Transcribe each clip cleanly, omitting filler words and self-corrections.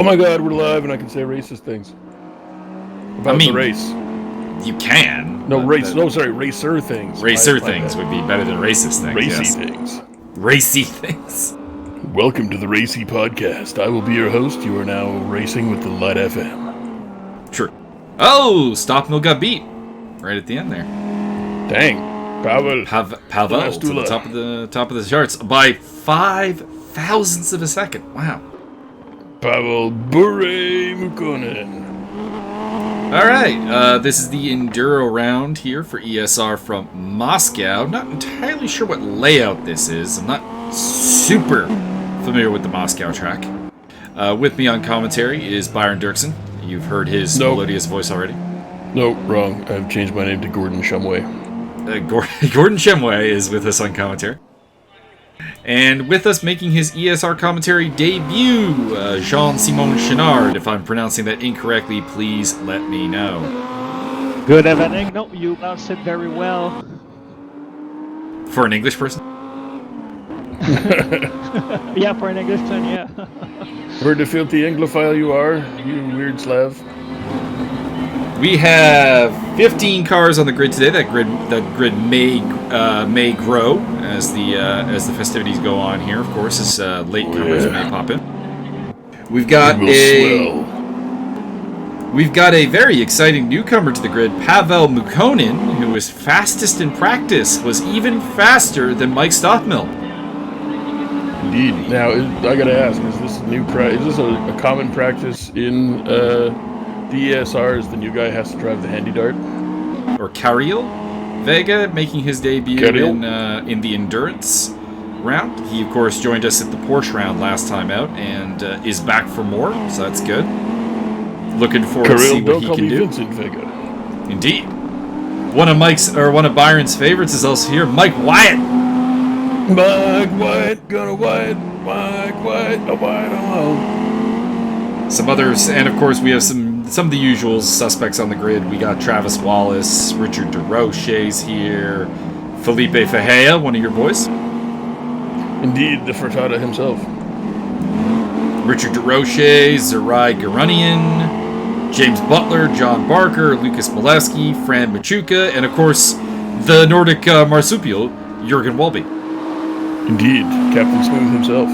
Oh my god, we're live and I can say racist things. About the race. You can. No, racer things. Racer things would be better than racist things. Racy yes. things. Racy things. Welcome to the Racy Podcast. I will be your host. You are now racing with the Light FM. True. Oh, Stop Mill got beat. Right at the end there. Dang. Pavel to the top of the charts by 5 thousandths of a second. Wow. Pavel Bure Mukonen. Alright, this is the Enduro round here for ESR from Moscow. Not entirely sure what layout this is. I'm not super familiar with the Moscow track. With me on commentary is Byron Derksen. You've heard his melodious voice already. No, wrong. I've changed my name to Gordon Shumway. Gordon Shumway is with us on commentary. And with us making his ESR commentary debut, Jean-Simon Chenard. If I'm pronouncing that incorrectly, please let me know. Good evening. No, you pronounced it very well. For an English person? Yeah, for an English person, yeah. Heard the filthy Anglophile you are, you weird Slav. We have 15 cars on the grid today. That grid may grow as the festivities go on here. Of course, as latecomers may pop in. We've got a very exciting newcomer to the grid, Pavel Mukonen, who was fastest in practice, was even faster than Mike Stockmill. Indeed. Now, I gotta ask: is this a common practice in the ESR? Is the new guy has to drive the handy dart? Or Kirill Vega making his debut in the endurance round. He, of course, joined us at the Porsche round last time out and is back for more, so that's good. Looking forward to see what he can do. Vincent Vega. Indeed. One of Byron's favorites is also here, Mike Wyatt. Mike Wyatt, gonna Wyatt, Mike Wyatt, a Wyatt alone. Some others, and of course we have some of the usual suspects on the grid. We got Travis Wallace, Richard DeRoche's here, Felipe Fajea, one of your boys. Indeed, the Furtada himself. Richard DeRoche, Zerai Garunian, James Butler, John Barker, Lucas Molesky, Fran Machuca, and of course the Nordic marsupial, Jurgen Walby. Indeed, Captain Smooth himself.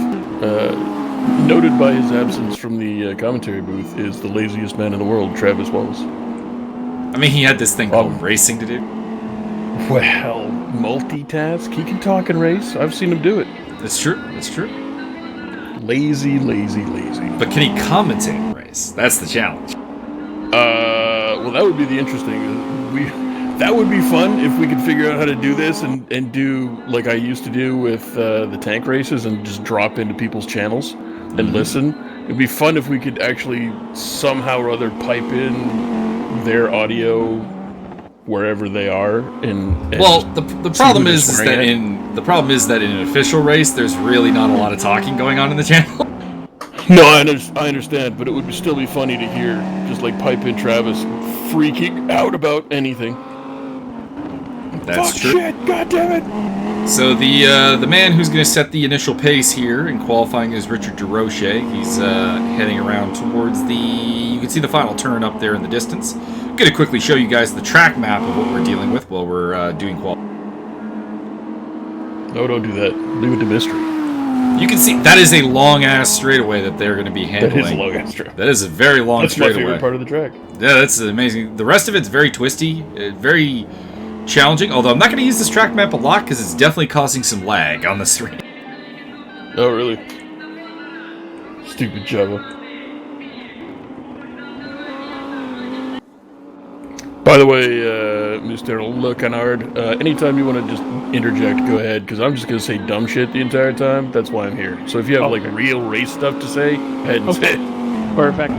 Noted by his absence from the commentary booth is the laziest man in the world, Travis Wallace. I mean, he had this thing called racing to do. Well, multitask. He can talk and race. I've seen him do it. That's true. Lazy. But can he commentate and race? That's the challenge. Well, that would be the interesting. That would be fun if we could figure out how to do this and do like I used to do with the tank races and just drop into people's channels and listen. It'd be fun if we could actually somehow or other pipe in their audio wherever they are. The problem is that in an official race, there's really not a lot of talking going on in the channel. No, I understand, but it would still be funny to hear just like pipe in Travis freaking out about anything. That's true. Shit, God damn it! So the man who's going to set the initial pace here in qualifying is Richard DeRoche. He's heading around towards you can see the final turn up there in the distance. I'm going to quickly show you guys the track map of what we're dealing with while we're doing qual. No, don't do that. Leave it to mystery. You can see that is a long-ass straightaway that they're going to be handling. That is a long-ass straightaway. That is a very long straightaway. That's my favorite part of the track. Yeah, that's amazing. The rest of it's very twisty, very challenging, although I'm not going to use this track map a lot because it's definitely causing some lag on the screen. Oh, really? Stupid Java. By the way, Mr. Chenard, anytime you want to just interject, go ahead, because I'm just going to say dumb shit the entire time. That's why I'm here. So if you have like real race stuff to say, go ahead and say it. Perfect.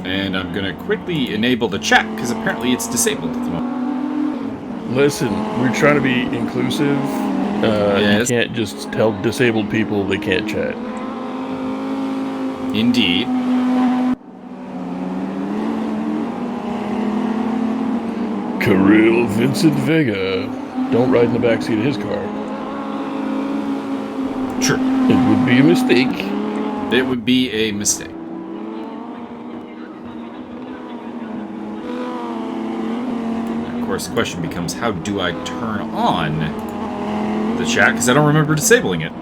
And I'm going to quickly enable the chat, because apparently it's disabled at the moment. Listen, we're trying to be inclusive. Yes. You can't just tell disabled people they can't chat. Indeed. Kirill Vincent Vega. Don't ride in the backseat of his car. Sure. It would be a mistake. It would be a mistake. Of course, the question becomes, how do I turn on the chat? Because I don't remember disabling it.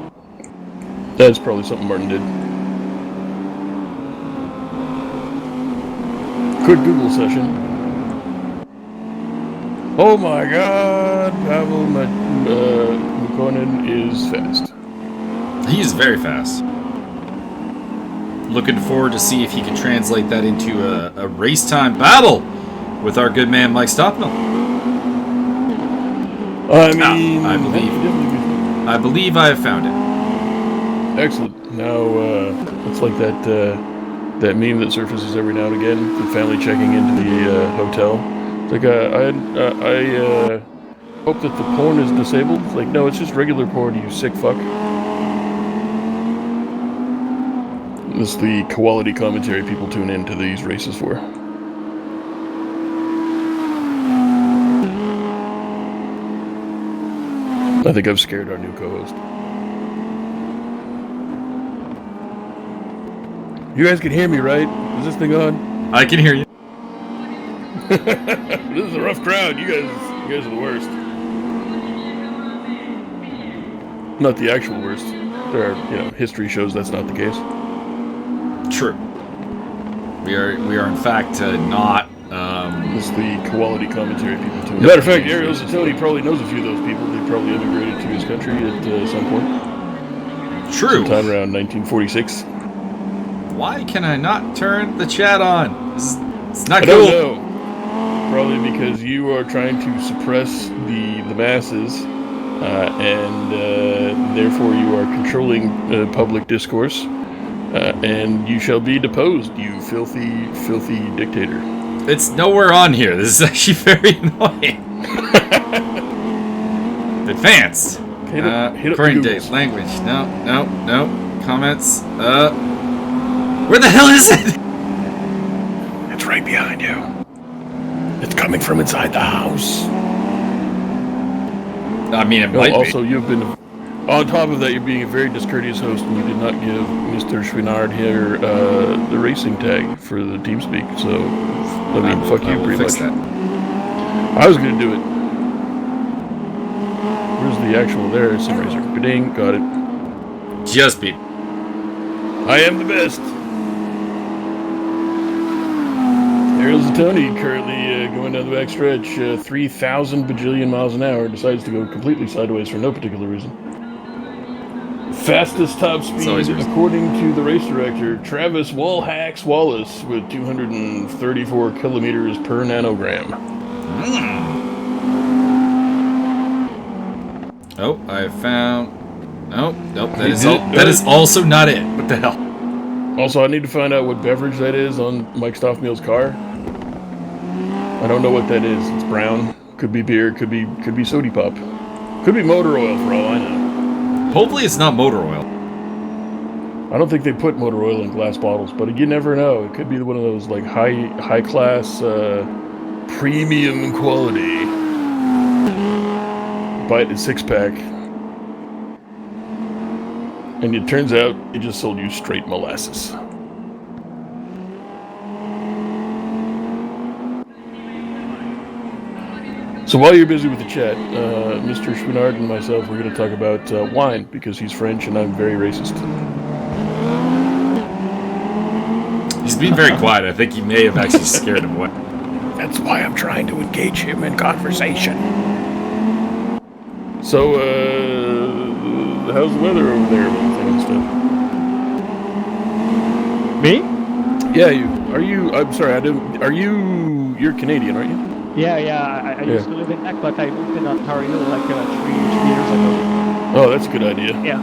That's probably something Martin did. Quick Google session. Oh my God, Pavel Mukonin is fast. He is very fast. Looking forward to see if he can translate that into a race time battle with our good man Mike Stockmill. I mean, I believe I have found it. Excellent. Now, it's like that meme that surfaces every now and again. The family checking into the hotel. It's like, I hope that the porn is disabled. It's like, no, it's just regular porn, you sick fuck. This is the quality commentary people tune into these races for. I think I've scared our new co-host. You guys can hear me, right? Is this thing on? I can hear you. This is a rough crowd. You guys are the worst. Not the actual worst. There are, history shows that's not the case. True. We are in fact not. This is the quality commentary people tune. Matter of fact, Ariel Zatoni probably knows a few of those people. They probably immigrated to his country at some point. True. Sometime around 1946. Why can I not turn the chat on? It's not I cool. don't know. Probably because you are trying to suppress the masses, and therefore you are controlling public discourse, and you shall be deposed, you filthy, filthy dictator. It's nowhere on here. This is actually very annoying. Advanced. Current date, language. No. Comments. Where the hell is it? It's right behind you. It's coming from inside the house. I mean, it might also, be. you've been... On top of that, you're being a very discourteous host, and you did not give Mr. Chenard here the racing tag for the TeamSpeak, so... I mean, fuck you, pretty much. That. I was gonna do it. Where's the actual there? Sim Racer. Ding, got it. Just beat. I am the best. Ariel Zatoni currently going down the back stretch, 3,000 bajillion miles an hour, decides to go completely sideways for no particular reason. Fastest top speed, according to the race director, Travis Wallhacks Wallace, with 234 kilometers per nanogram. Oh, I found... Nope, that is also not it. What the hell? Also, I need to find out what beverage that is on Mike Stoffmeal's car. I don't know what that is. It's brown. Could be beer. Could be sody pop. Could be motor oil for all I know. Hopefully it's not motor oil. I don't think they put motor oil in glass bottles, but you never know. It could be one of those like high class, premium quality. Buy it in 6-pack. And it turns out it just sold you straight molasses. So while you're busy with the chat, Mr. Chenard and myself, we're going to talk about wine, because he's French and I'm very racist. He's being very quiet. I think he may have actually scared him away. That's why I'm trying to engage him in conversation. So, how's the weather over there and stuff? Me? Yeah, I'm sorry, you're Canadian, aren't you? Yeah, I used to live in Mac, but I moved in Ontario like 3 years ago. Oh, that's a good idea. Yeah.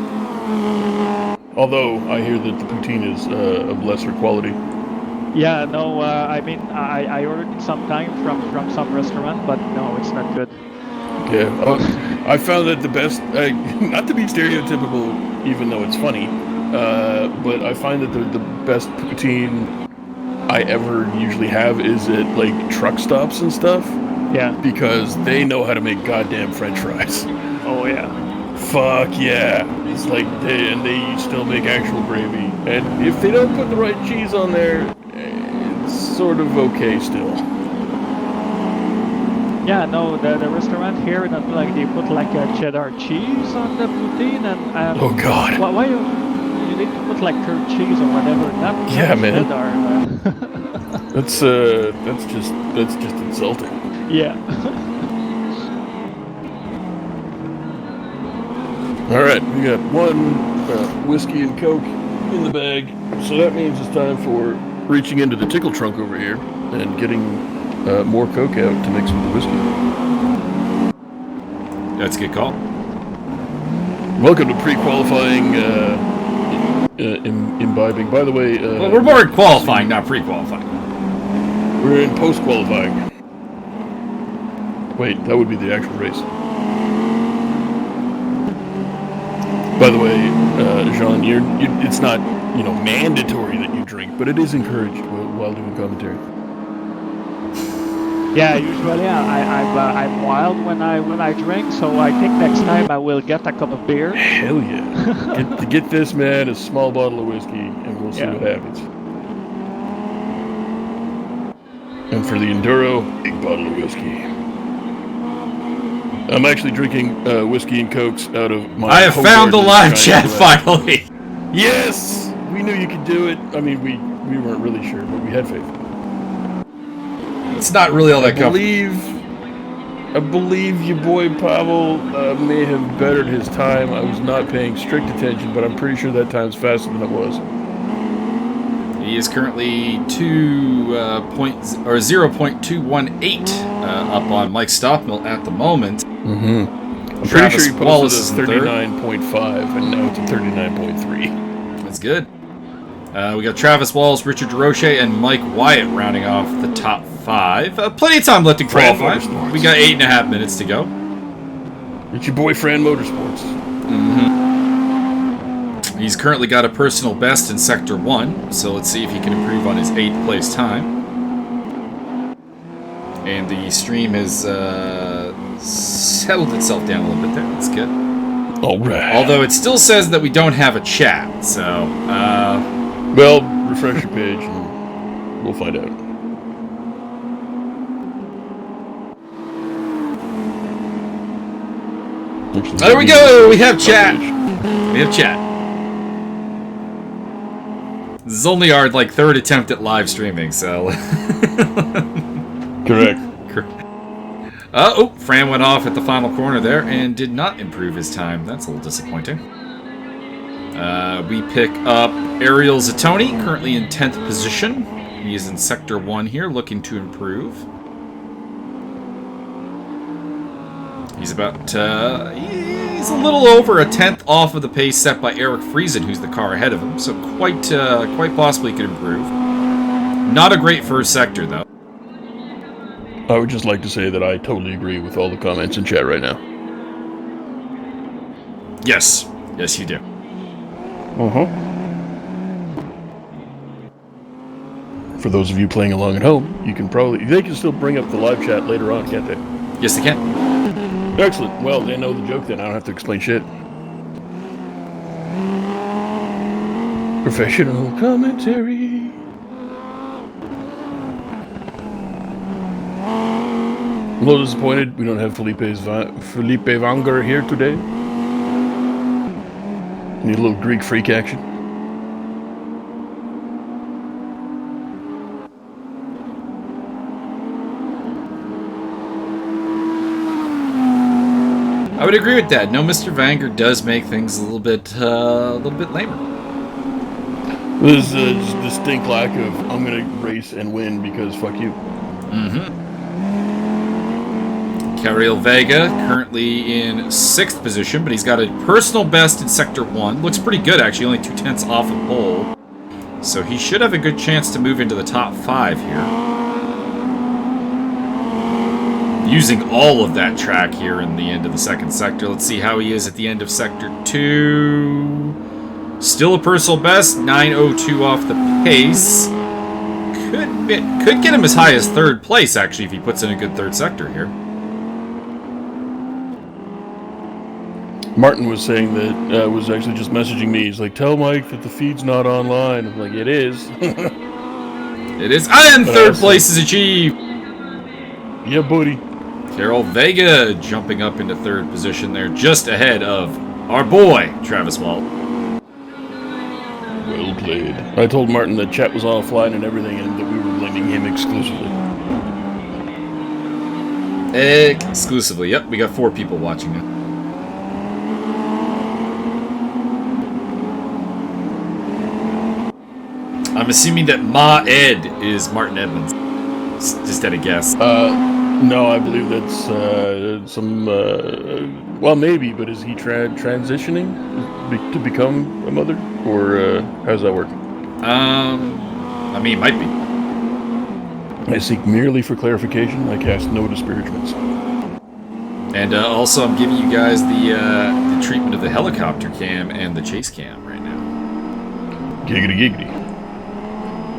Although, I hear that the poutine is of lesser quality. Yeah, no, I mean, I ordered it sometime from some restaurant, but no, it's not good. Yeah, I found that the best, not to be stereotypical, even though it's funny, but I find that the best poutine I ever usually have is at like truck stops and stuff. Yeah. Because they know how to make goddamn French fries. Oh yeah. Fuck yeah. It's like, they still make actual gravy. And if they don't put the right cheese on there, it's sort of okay still. Yeah, no, the restaurant here, that like they put like a cheddar cheese on the poutine, and Oh god. why you need to put like curd cheese or whatever? Not Yeah, man. cheddar. That's just insulting. Yeah. All right, we got one whiskey and Coke in the bag, so that means it's time for reaching into the tickle trunk over here and getting more Coke out to mix with the whiskey. That's a good call. Welcome to pre-qualifying imbibing. By the way, Well, we're more qualifying, not pre-qualifying. we're in post-qualifying. Wait, that would be the actual race. By the way, Jean, it's not mandatory that you drink, but it is encouraged while doing commentary. Yeah, usually I'm wild when I drink, so I think next time I will get a cup of beer. Hell yeah! get this man a small bottle of whiskey, and we'll see what happens. And for the Enduro, big bottle of whiskey. I'm actually drinking whiskey and Cokes out of my... I have found the live chat finally! Yes! We knew you could do it. I mean, we weren't really sure, but we had faith. It's not really all that complicated. I believe your boy Pavel may have bettered his time. I was not paying strict attention, but I'm pretty sure that time's faster than it was. He is currently 0.218 up on Mike Stockmill at the moment. I'm pretty sure he posted a 39.5, and now it's a 39.3. That's good. We got Travis Walls, Richard DeRoche, and Mike Wyatt rounding off the top 5. Plenty of time left to qualify. We got 8.5 minutes to go. It's your boy Fran Motorsports. He's currently got a personal best in Sector 1, so let's see if he can improve on his 8th place time. And the stream has settled itself down a little bit there. That's good. All right. Although it still says that we don't have a chat, so... well, refresh your page and we'll find out. Actually, there we go! We have chat! We have chat. This is only our, third attempt at live streaming, so... Correct. Oh, Fran went off at the final corner there and did not improve his time. That's a little disappointing. We pick up Ariel Zattoni, currently in 10th position. He is in Sector 1 here, looking to improve. He's about, he's a little over a 10th off of the pace set by Eric Friesen, who's the car ahead of him, so quite possibly could improve. Not a great first sector, though. I would just like to say that I totally agree with all the comments in chat right now. Yes. Yes, you do. For those of you playing along at home, they can still bring up the live chat later on, can't they? Yes, they can. Excellent. Well, they know the joke then. I don't have to explain shit. Professional commentary. I'm a little disappointed we don't have Felipe Vanger here today. Need a little Greek freak action. I would agree with that. No, Mr. Vanger does make things a little bit lamer. There's a distinct lack of I'm gonna race and win because fuck you. Cariel Vega currently in 6th position, but he's got a personal best in Sector 1. Looks pretty good, actually, only 2/10 off of pole. So he should have a good chance to move into the top 5 here. Using all of that track here in the end of the 2nd sector. Let's see how he is at the end of Sector 2. Still a personal best, 9:02 off the pace. Could get him as high as 3rd place, actually, if he puts in a good 3rd sector here. Martin was saying that, was actually just messaging me. He's like, tell Mike that the feed's not online. I'm like, it is. It is. And third place is achieved. Yeah, buddy. Carol Vega jumping up into third position there, just ahead of our boy, Travis Walt. Well played. I told Martin that chat was offline and everything, and that we were blaming him exclusively. Exclusively, yep. We got 4 people watching now. I'm assuming that Ma Ed is Martin Edmonds. Just at a guess. No, I believe that's some. Well, maybe, but is he transitioning to become a mother, or how does that work? I mean, it might be. I seek merely for clarification. I cast no disparagements. And also, I'm giving you guys the treatment of the helicopter cam and the chase cam right now. Giggity giggity.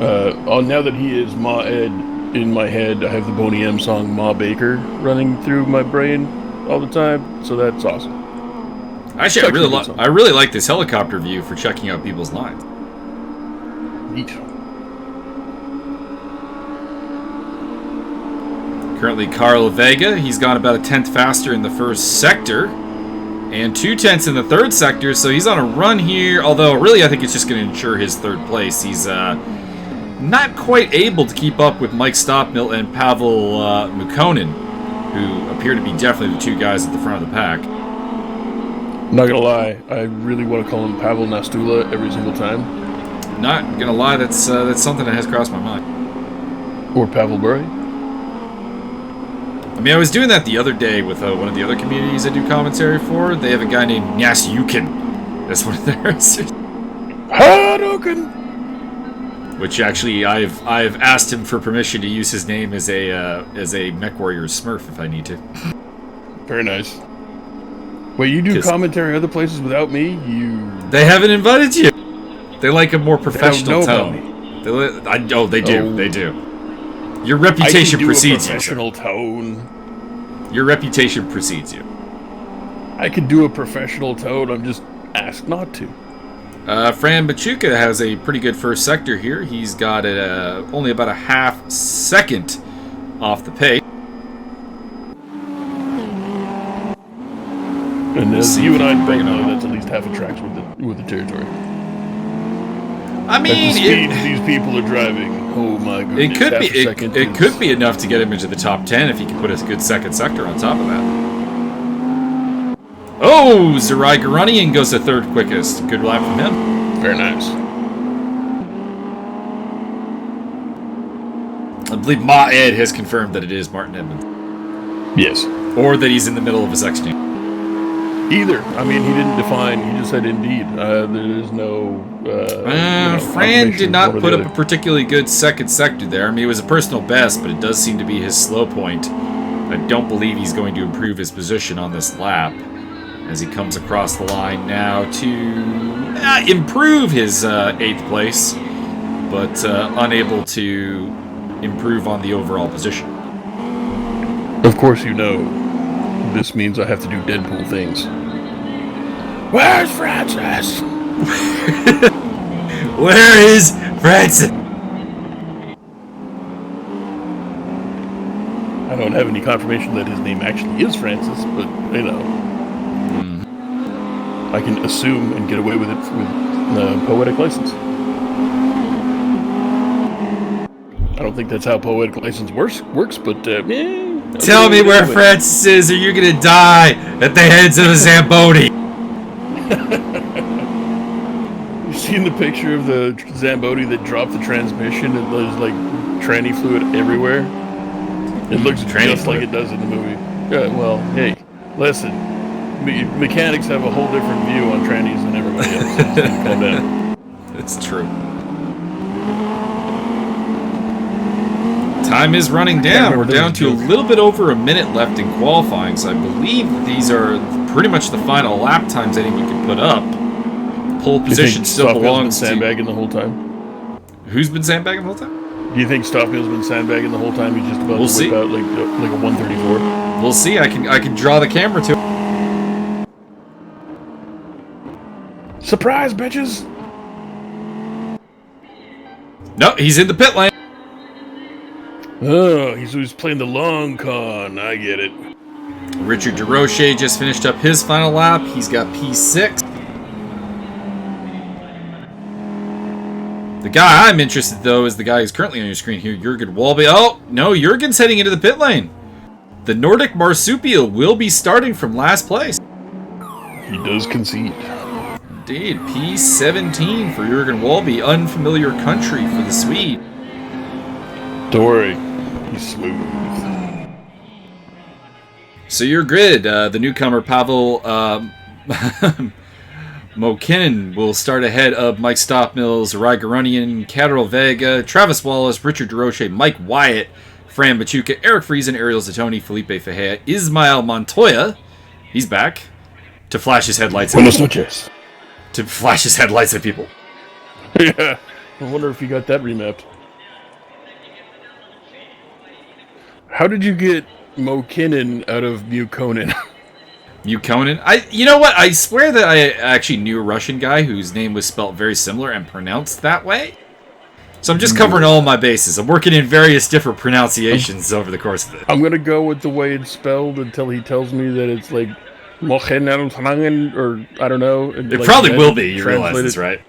Now that he is Ma Ed in my head, I have the Boney M song Ma Baker running through my brain all the time, so that's awesome. Actually, I really like this helicopter view for checking out people's lines. Neat. Currently, Carl Vega, he's gone about a 10th faster in the first sector, and 2/10 in the third sector, so he's on a run here, although really I think it's just going to ensure his third place. He's not quite able to keep up with Mike Stopmill and Pavel Mukonin, who appear to be definitely the 2 guys at the front of the pack. Not gonna lie, I really want to call him Pavel Nastula every single time. Not gonna lie, that's something that has crossed my mind. Or Pavel Bure. I mean, I was doing that the other day with one of the other communities I do commentary for. They have a guy named Nyas-Yukin. That's one of theirs. Hadouken! Which actually, I've asked him for permission to use his name as a MechWarrior Smurf if I need to. Very nice. Wait, you do commentary other places without me? They haven't invited you. They like a more professional tone. They do. They do. Your reputation precedes you. Professional tone. Your reputation precedes you. I could do a professional tone. I'm just asked not to. Fran Machuca has a pretty good first sector here. He's got it only about a half second off the pace. And as you and I both know, that's at least half a track with the territory. I mean, at the speed these people are driving. Oh my goodness! It could be enough to get him into the top 10 if he can put a good second sector on top of that. Oh, Zerai Garunian goes to third quickest. Good lap from him. Very nice. I believe Ma Ed has confirmed that it is Martin Edmonds. Yes. Or that he's in the middle of his exchange. Either. I mean, he didn't define. He just said indeed. There is no... Fran did not put up a particularly good second sector there. I mean, it was a personal best, but it does seem to be his slow point. I don't believe he's going to improve his position on this lap as he comes across the line now to improve his 8th place, but unable to improve on the overall position. Of course, you know, this means I have to do Deadpool things. Where's Francis? Where is Francis? I don't have any confirmation that his name actually is Francis, but, you know. I can assume and get away with it with poetic license. I don't think that's how poetic license works, but, Tell me where Francis is, or you're gonna die at the heads of a Zamboni. You seen the picture of the Zamboni that dropped the transmission and there's like tranny fluid everywhere? It looks just like it does in the movie. Yeah, well, hey, listen. Mechanics have a whole different view on trannies than everybody else. So just calm down. It's true. Time is running down. We're down to a little bit over a minute left in qualifying, so I believe these are pretty much the final lap times anyone can put up. Pole position still belongs to... sandbagging the whole time? Who's been sandbagging the whole time? Do you think Stoffmill's been sandbagging the whole time? He's just about to whip out like a 134? We'll see. I can draw the camera to it. Surprise, bitches! No, he's in the pit lane. Oh, he's playing the long con. I get it. Richard DeRoche just finished up his final lap. He's got P6. The guy I'm interested, though, is the guy who's currently on your screen here, Jürgen Walby. Oh, no, Jürgen's heading into the pit lane. The Nordic Marsupial will be starting from last place. He does concede. Indeed, P17 for Jürgen Walby. Unfamiliar country for the Swede. Don't worry, he's smooth. So your grid, the newcomer Pavel Mokinen will start ahead of Mike Stoppmills, Rai Garunian, Carol Vega, Travis Wallace, Richard DeRoche, Mike Wyatt, Fran Machuca, Eric Friesen, Ariel Zatoni, Felipe Fejea, Ismael Montoya, he's back, to flash his headlights at people. To flash his headlights at people. Yeah, I wonder if he got that remapped. How did you get Mokinen out of Mukonin? Mukonin? You know what? I swear that I actually knew a Russian guy whose name was spelt very similar and pronounced that way. So I'm just covering all my bases. I'm working in various different pronunciations over the course of it. I'm gonna go with the way it's spelled until he tells me that it's like Mokinen, or I don't know. It like, probably will be. You realize this, right?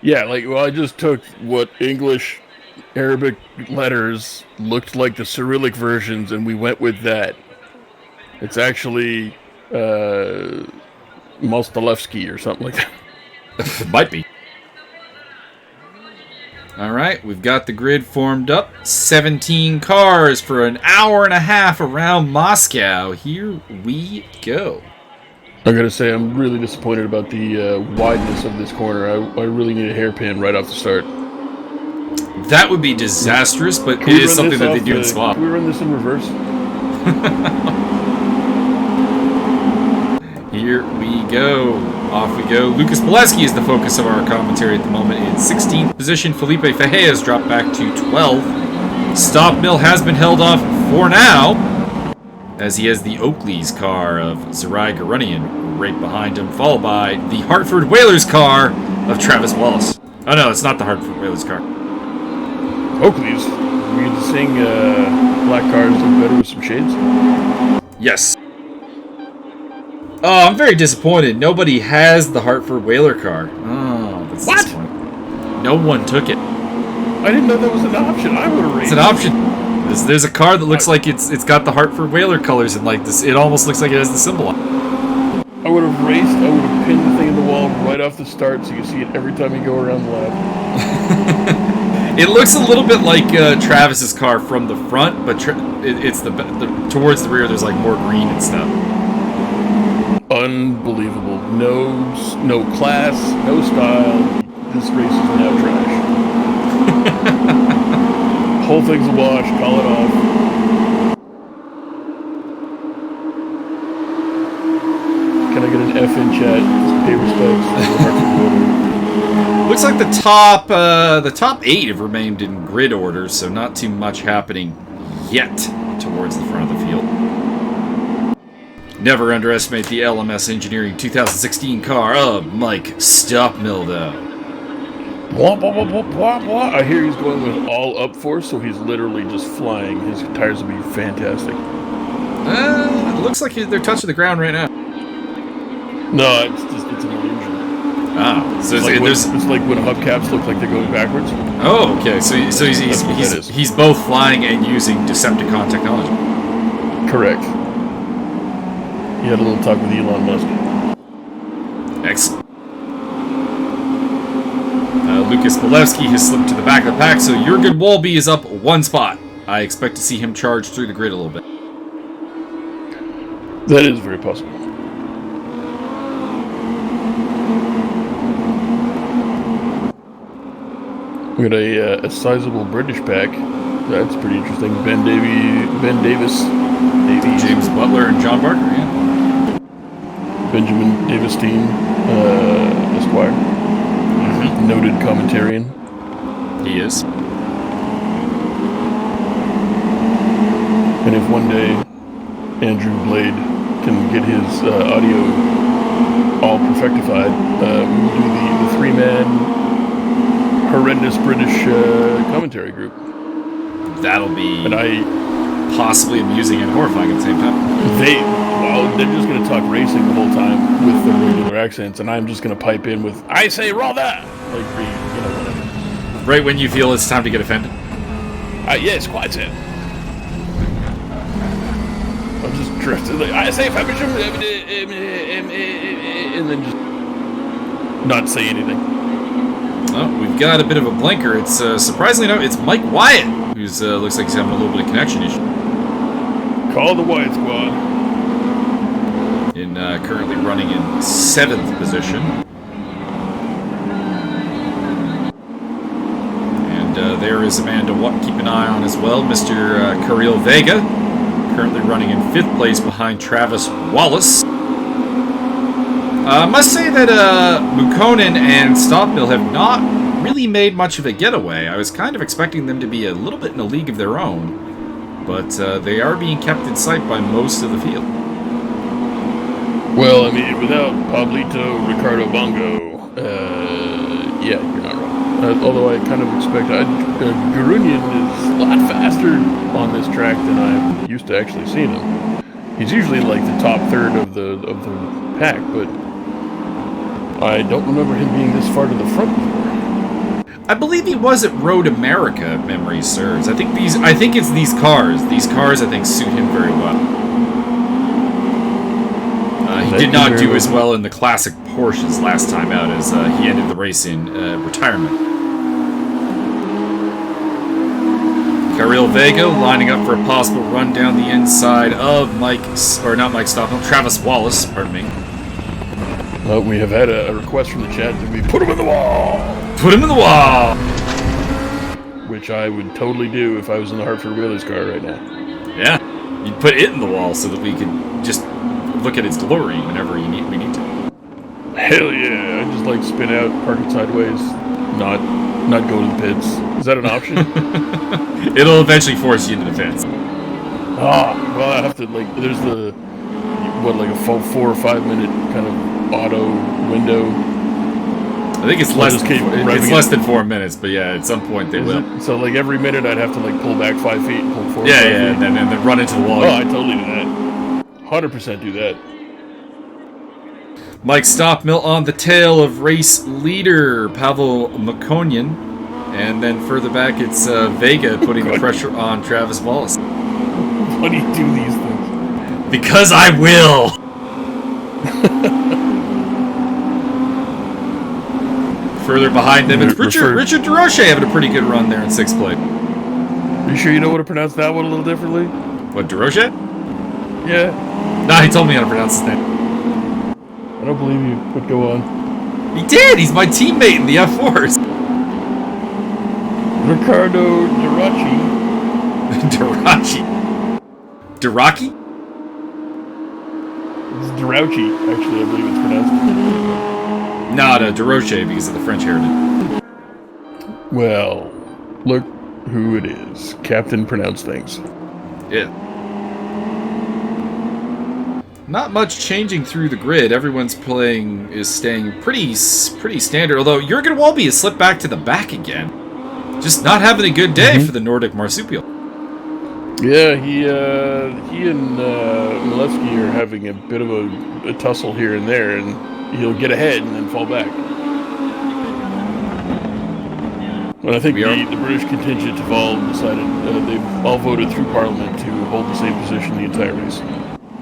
Yeah, like, well, I just took what English Arabic letters looked like the Cyrillic versions, and we went with that. It's actually Mostalevsky or something like that. It might be. All right, we've got the grid formed up. 17 cars for an hour and a half around Moscow. Here we go. I gotta say, I'm really disappointed about the wideness of this corner. I really need a hairpin right off the start. That would be disastrous, but it is something that they do in Spa. Can we run this in reverse? Here we go. Off we go. Lucas Pileski is the focus of our commentary at the moment in 16th position. Felipe Fejea has dropped back to 12th. Stoppmill has been held off for now, as he has the Oakley's car of Zarai Garunian right behind him, followed by the Hartford Whalers car of Travis Wallace. Oh no, it's not the Hartford Whalers car. Oakley's? We get to sing black cars look better with some shades? Yes. Oh, I'm very disappointed. Nobody has the Hartford Whaler car. Oh, that's disappointing. No one took it. I didn't know that was an option. I would have raced. It's an option. There's a car that looks like it's got the Hartford Whaler colors and like this. It almost looks like it has the symbol on it. I would have raced. I would have pinned the thing in the wall right off the start, so you see it every time you go around the lap. It looks a little bit like Travis's car from the front, but it's the towards the rear. There's like more green and stuff. Unbelievable. No class, no style. This race is now trash. Whole thing's a wash. Call it off. Can I get an F in chat? Pay respects. Looks like the top 8 have remained in grid order, so not too much happening yet towards the front of the field. Never underestimate the LMS Engineering 2016 car of Mike Stoppmill, though. Blah, blah, blah, blah, blah, blah. I hear he's going with all up force, so he's literally just flying. His tires will be fantastic. It looks like they're touching the ground right now. No, it's an illusion. Ah, so it's like when hubcaps look like they're going backwards. Oh, okay. So he's both flying and using Decepticon technology. Correct. He had a little talk with Elon Musk. Excellent. Lucas Milewski has slipped to the back of the pack, so Jürgen Walby is up 1 spot. I expect to see him charge through the grid a little bit. That is very possible. We got a sizable British pack. That's pretty interesting. Ben Davis, James Butler, and John Barker, yeah. Benjamin Davistine, Esquire. Mm-hmm. Noted commentarian. He is. And if one day Andrew Blade can get his audio all perfectified, we will do the three-man horrendous British commentary group. That'll be And possibly amusing and horrifying at the same time. They're just going to talk racing the whole time with their regular accents, and I'm just going to pipe in with, I say rather, like, whatever. Right when you feel it's time to get offended. Yes, quite so. I'll just drift like, I say Fabersham, and then just not say anything. Oh, we've got a bit of a blinker. It's surprisingly no, it's Mike Wyatt, who's looks like he's having a little bit of connection issue. Call the Wyatt squad. Currently running in 7th position. And there is a man to keep an eye on as well, Mr. Karel Vega, currently running in 5th place behind Travis Wallace. I must say that Mukkonen and Stockmill have not really made much of a getaway. I was kind of expecting them to be a little bit in a league of their own, but they are being kept in sight by most of the field. Well, I mean, without Pablito Ricardo Bongo, yeah, you're not wrong. Although I kind of expect Garunian is a lot faster on this track than I'm used to actually seeing him. He's usually like the top third of the pack, but I don't remember him being this far to the front before. I believe he was at Road America, if memory serves. I think it's these cars. These cars, I think, suit him very well. He did not do as well in the classic Porsches last time out, as he ended the race in retirement. Karel Vega lining up for a possible run down the inside of Travis Wallace, pardon me. We have had a request from the chat that we put him in the wall! Put him in the wall! Which I would totally do if I was in the Hartford Whalers car right now. Yeah, you'd put it in the wall so that we could just look at its glory whenever we need to. Hell yeah! I just like spin out, park it sideways, not go to the pits. Is that an option? It'll eventually force you into the pits. Well, I have to there's a 4 or 5 minute kind of auto window. I think it's less than 4 minutes, but yeah, at some point they will. So like every minute I'd have to like pull back 5 feet and pull forward. Yeah, and then run into the wall. Oh, I totally do that. 100% do that. Mike Stockmill on the tail of race leader Pavel Mukkonen, and then further back it's Vega putting the pressure on Travis Wallace. Why do you do these things? Because I will. Further behind them, it's Richard Derksen having a pretty good run there in 6th place. Are you sure you know how to pronounce that one a little differently? What, Derksen? Yeah. Nah, he told me how to pronounce his name. I don't believe you, but go on. He did! He's my teammate in the F4s! Ricardo Dirachi. Diraki? It's Dirouchi, actually, I believe it's pronounced. No, Derksen, because of the French heritage. Well, look who it is. Captain Pronounce Things. Yeah. Not much changing through the grid. Everyone's staying pretty standard. Although Jürgen Walby has slipped back to the back again. Just not having a good day for the Nordic Marsupial. Yeah, he and Milevsky are having a bit of a tussle here and there, and he'll get ahead and then fall back. But I think the British contingent have all decided, they've all voted through Parliament to hold the same position the entire race.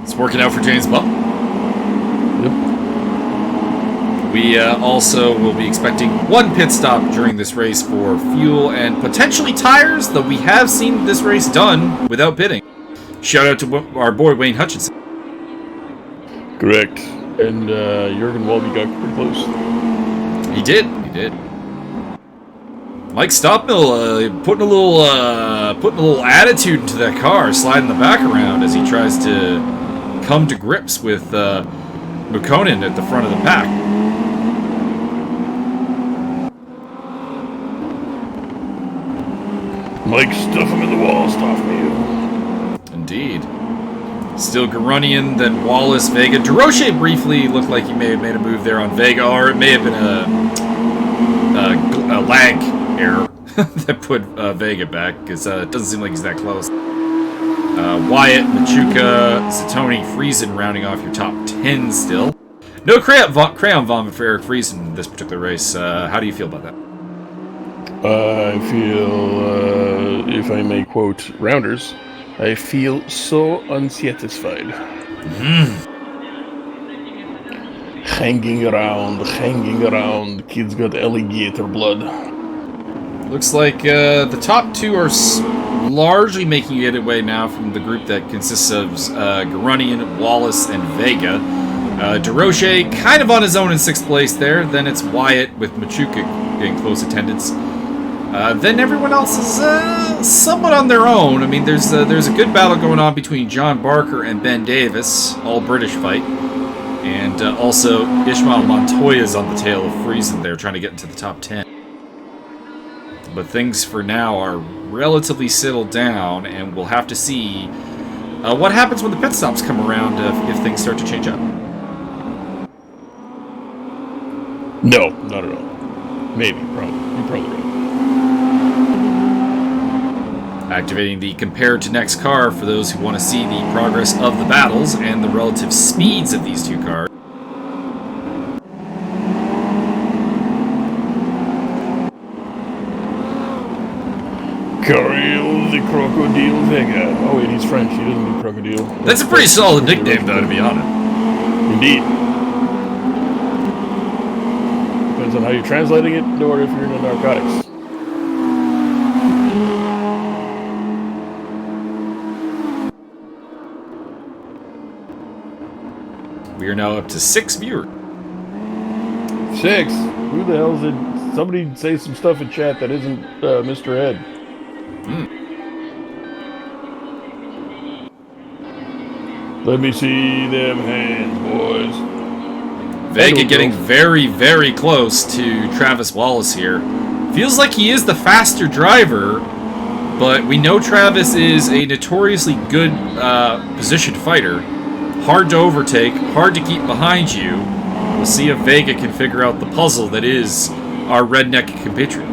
It's working out for James Buck. Yep. We also will be expecting one pit stop during this race for fuel and potentially tires, though we have seen this race done without pitting. Shout out to our boy Wayne Hutchinson. Correct. And Jürgen Walby got pretty close. He did. Mike Stockmill putting a little attitude into that car, sliding the back around as he tries to come to grips with Mukkonen at the front of the pack. Mike, stuff him in the wall, stuff me. Indeed. Still Garunian, then Wallace, Vega. DeRoche briefly looked like he may have made a move there on Vega, or it may have been a lag error that put Vega back, because it doesn't seem like he's that close. Wyatt, Machuca, Zatoni, Friesen rounding off your top 10 still. No crayon vomit for Eric Friesen in this particular race. How do you feel about that? I feel, if I may quote Rounders, I feel so unsatisfied. Hanging around. Kid's got alligator blood. Looks like the top two are largely making it away now from the group that consists of Garunian, Wallace, and Vega. DeRoche kind of on his own in 6th place there. Then it's Wyatt with Machuca in close attendance. Then everyone else is somewhat on their own. I mean, there's a good battle going on between John Barker and Ben Davis, all British fight. And also Ishmael Montoya's on the tail of Friesen there, trying to get into the top 10. But things for now are relatively settled down, and we'll have to see what happens when the pit stops come around if things start to change up. No, not at all. Maybe, probably. You're probably right. Activating the compare to next car for those who want to see the progress of the battles and the relative speeds of these two cars. Kirill the Crocodile Vega. Oh wait, he's French. He doesn't do crocodile. That's a pretty solid nickname, though, to be honest. Indeed. Depends on how you're translating it, or if you're into narcotics. We are now up to 6 viewers. 6? Who the hell did somebody say some stuff in chat that isn't Mr. Ed? Let me see them hands, boys. Vega getting very, very close to Travis Wallace here. Feels like he is the faster driver, but we know Travis is a notoriously good positioned fighter. Hard to overtake, hard to keep behind you. We'll see if Vega can figure out the puzzle that is our redneck compatriot.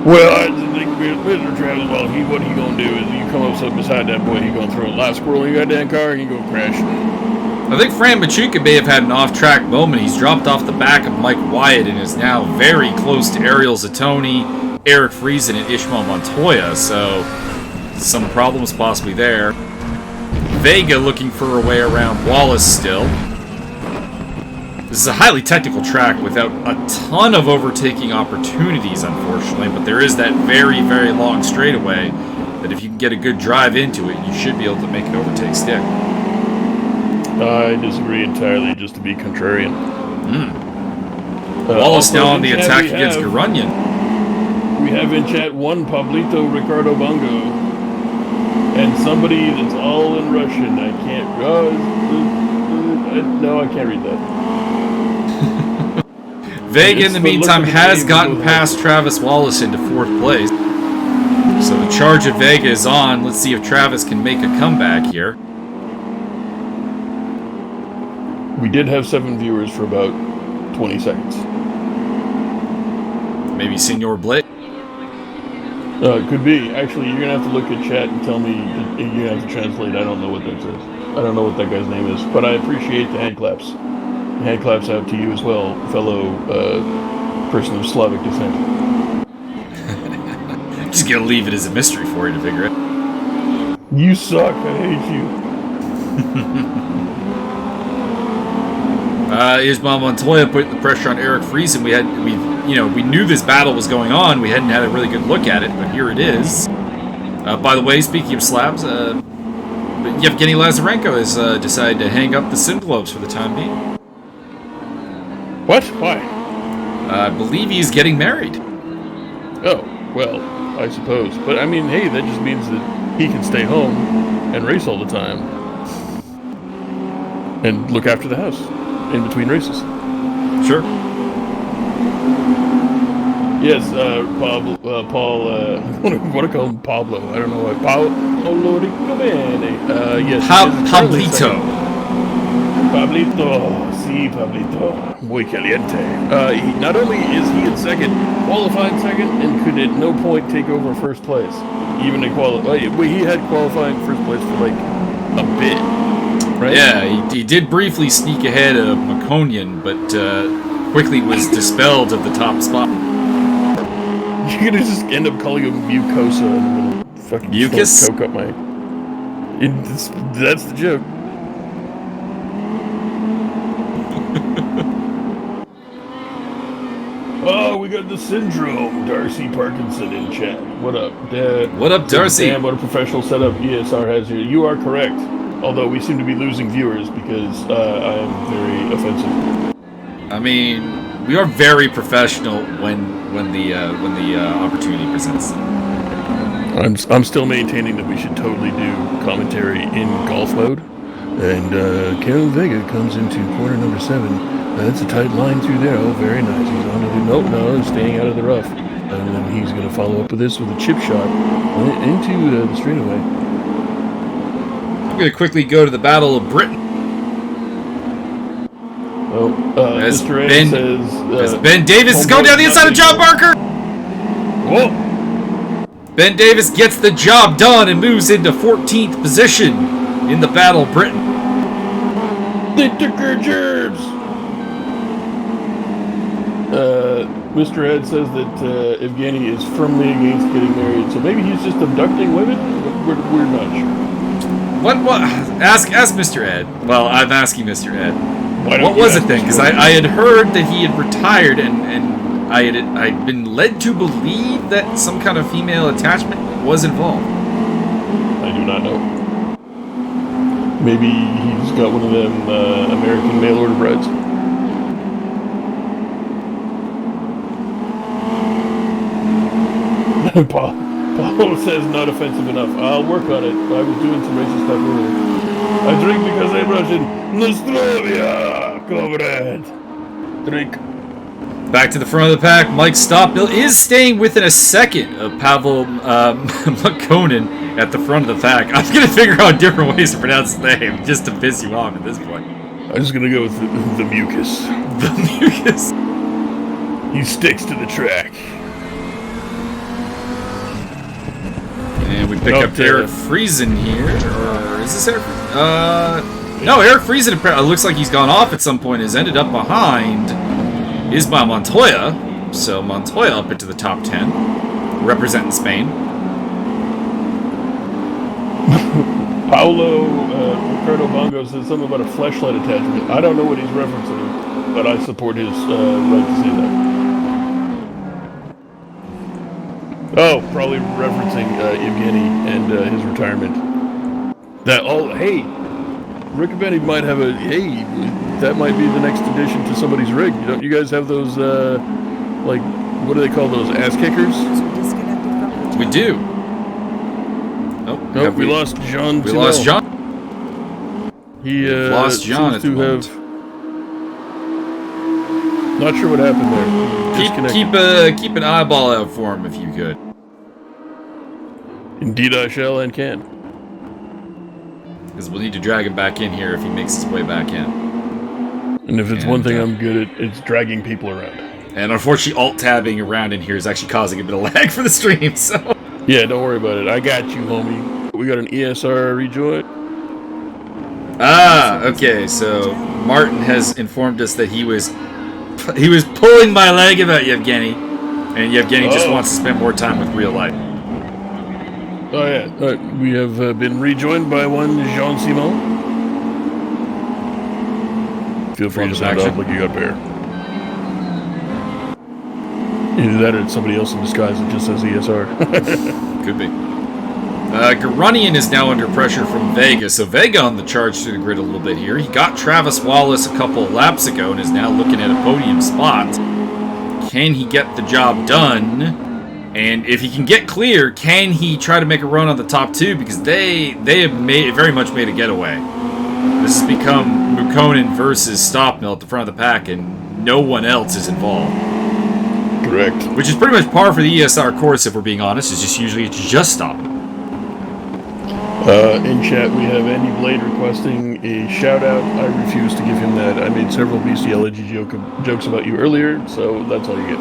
Well, I think Mr. Travis, well, what he gonna do is you come up beside that boy, he gonna throw a live squirrel in your goddamn car and he gonna crash. I think Fran Machuca may have had an off-track moment. He's dropped off the back of Mike Wyatt and is now very close to Ariel Zatoni, Eric Friesen, and Ishmael Montoya, so some problems possibly there. Vega looking for a way around Wallace still. This is a highly technical track without a ton of overtaking opportunities, unfortunately, but there is that very, very long straightaway that if you can get a good drive into it, you should be able to make an overtake stick. I disagree entirely, just to be contrarian. Wallace now on the attack against Garunian. We have in chat one Pablito Ricardo Bongo. And somebody that's all in Russian. I can't. No, I can't read that. Vega, in the meantime, has gotten past Travis Wallace into 4th place. So the charge of Vega is on. Let's see if Travis can make a comeback here. We did have 7 viewers for about 20 seconds. Maybe Senor Blake. Could be. Actually, you're going to have to look at chat and tell me. You're going to have to translate. I don't know what that says. I don't know what that guy's name is. But I appreciate the hand claps. Hand claps out to you as well, fellow person of Slavic descent. Just going to leave it as a mystery for you to figure it. You suck. I hate you. Ishmael Montoya putting the pressure on Eric Friesen. We knew this battle was going on. We hadn't had a really good look at it, but here it is. By the way, speaking of slabs, Yevgeny Lazarenko has decided to hang up the sim globes for the time being. What? Why? I believe he's getting married. Oh, well, I suppose. But I mean, hey, that just means that he can stay home and race all the time. And look after the house in between races. Sure. Yes, Paul, what do I call him? Pablo. I don't know why. Paolo Ricobene. Yes. Pablito. Pablito. Si, Pablito. Muy caliente. Not only is he in second, qualified second, and could at no point take over first place. Even in he had qualifying first place for like a bit, right? Yeah, he did briefly sneak ahead of Maconian, but quickly was dispelled of the top spot. You're gonna just end up calling him mucosa and fucking mucus. Coke up my. That's the joke. Oh, we got the syndrome. Darcy Parkinson in chat. What up, Dad? What up, Darcy? Damn, what a professional setup ESR has here. You are correct. Although we seem to be losing viewers because I am very offensive. I mean, we are very professional when the opportunity presents. I'm still maintaining that we should totally do commentary in golf mode. And Kevin Vega comes into corner number 7. That's a tight line through there. Oh, very nice. He's on to the no, staying out of the rough. And then he's going to follow up with this with a chip shot into the straightaway. I'm going to quickly go to the Battle of Britain. Oh, Mr. A says... Ben Davis is going down the inside of John Barker! Whoa! Ben Davis gets the job done and moves into 14th position in the Battle of Britain. They took her germs! Mr. Ed says that Evgeny is firmly against getting married, so maybe he's just abducting women? We're not sure. What? Ask Mr. Ed. Well, I'm asking Mr. Ed. What was it then? Because I had heard that he had retired, and I'd been led to believe that some kind of female attachment was involved. I do not know. Maybe he's got one of them American mail order brides. Paul says not offensive enough. I'll work on it. I was doing some racist stuff earlier. I drink because I'm Russian. Nostrovia, comrade. Drink. Back to the front of the pack. Mike Stockbill is staying within a second of Pavel Makonnen at the front of the pack. I'm going to figure out different ways to pronounce his name just to piss you off at this point. I'm just going to go with the mucus. The mucus. He sticks to the track. And we pick up Eric Friesen here. Or is this Eric Friesen? No, Eric Friesen looks like he's gone off at some point. Has ended up behind Ismael Montoya. So Montoya up into the top 10. Representing Spain. Paulo Ricardo Bongo says something about a fleshlight attachment. I don't know what he's referencing, but I support his right to say that. Oh, probably referencing Evgeny and his retirement. Hey, Riccobene might have that might be the next addition to somebody's rig. Don't you guys have those, what do they call those, ass kickers? We do. Nope, we lost John. We lost John. He lost John seems to have... Not sure what happened there. Keep an eyeball out for him if you could. Indeed I shall and can. Because we'll need to drag him back in here if he makes his way back in. And if it's one thing I'm good at, it's dragging people around. And unfortunately, alt-tabbing around in here is actually causing a bit of lag for the stream, so... Yeah, don't worry about it. I got you, homie. We got an ESR rejoin. Ah, okay, so Martin has informed us that he was pulling my leg about Yevgeny, and Yevgeny just wants to spend more time with real life. Oh yeah, all right. We have been rejoined by one Jean-Simon. Feel free to sound off like you got bear. Either that or it's somebody else in disguise that just says ESR. Could be. Garunian is now under pressure from Vega, so Vega on the charge through the grid a little bit here. He got Travis Wallace a couple of laps ago and is now looking at a podium spot. Can he get the job done? And if he can get clear, can he try to make a run on the top two? Because they have very much made a getaway. This has become Mukonen versus Stockmill at the front of the pack, and no one else is involved. Correct. Which is pretty much par for the ESR course, if we're being honest. It's just stop. In chat, we have Andy Blade requesting a shout-out. I refuse to give him that. I made several bestiology jokes about you earlier, so that's all you get.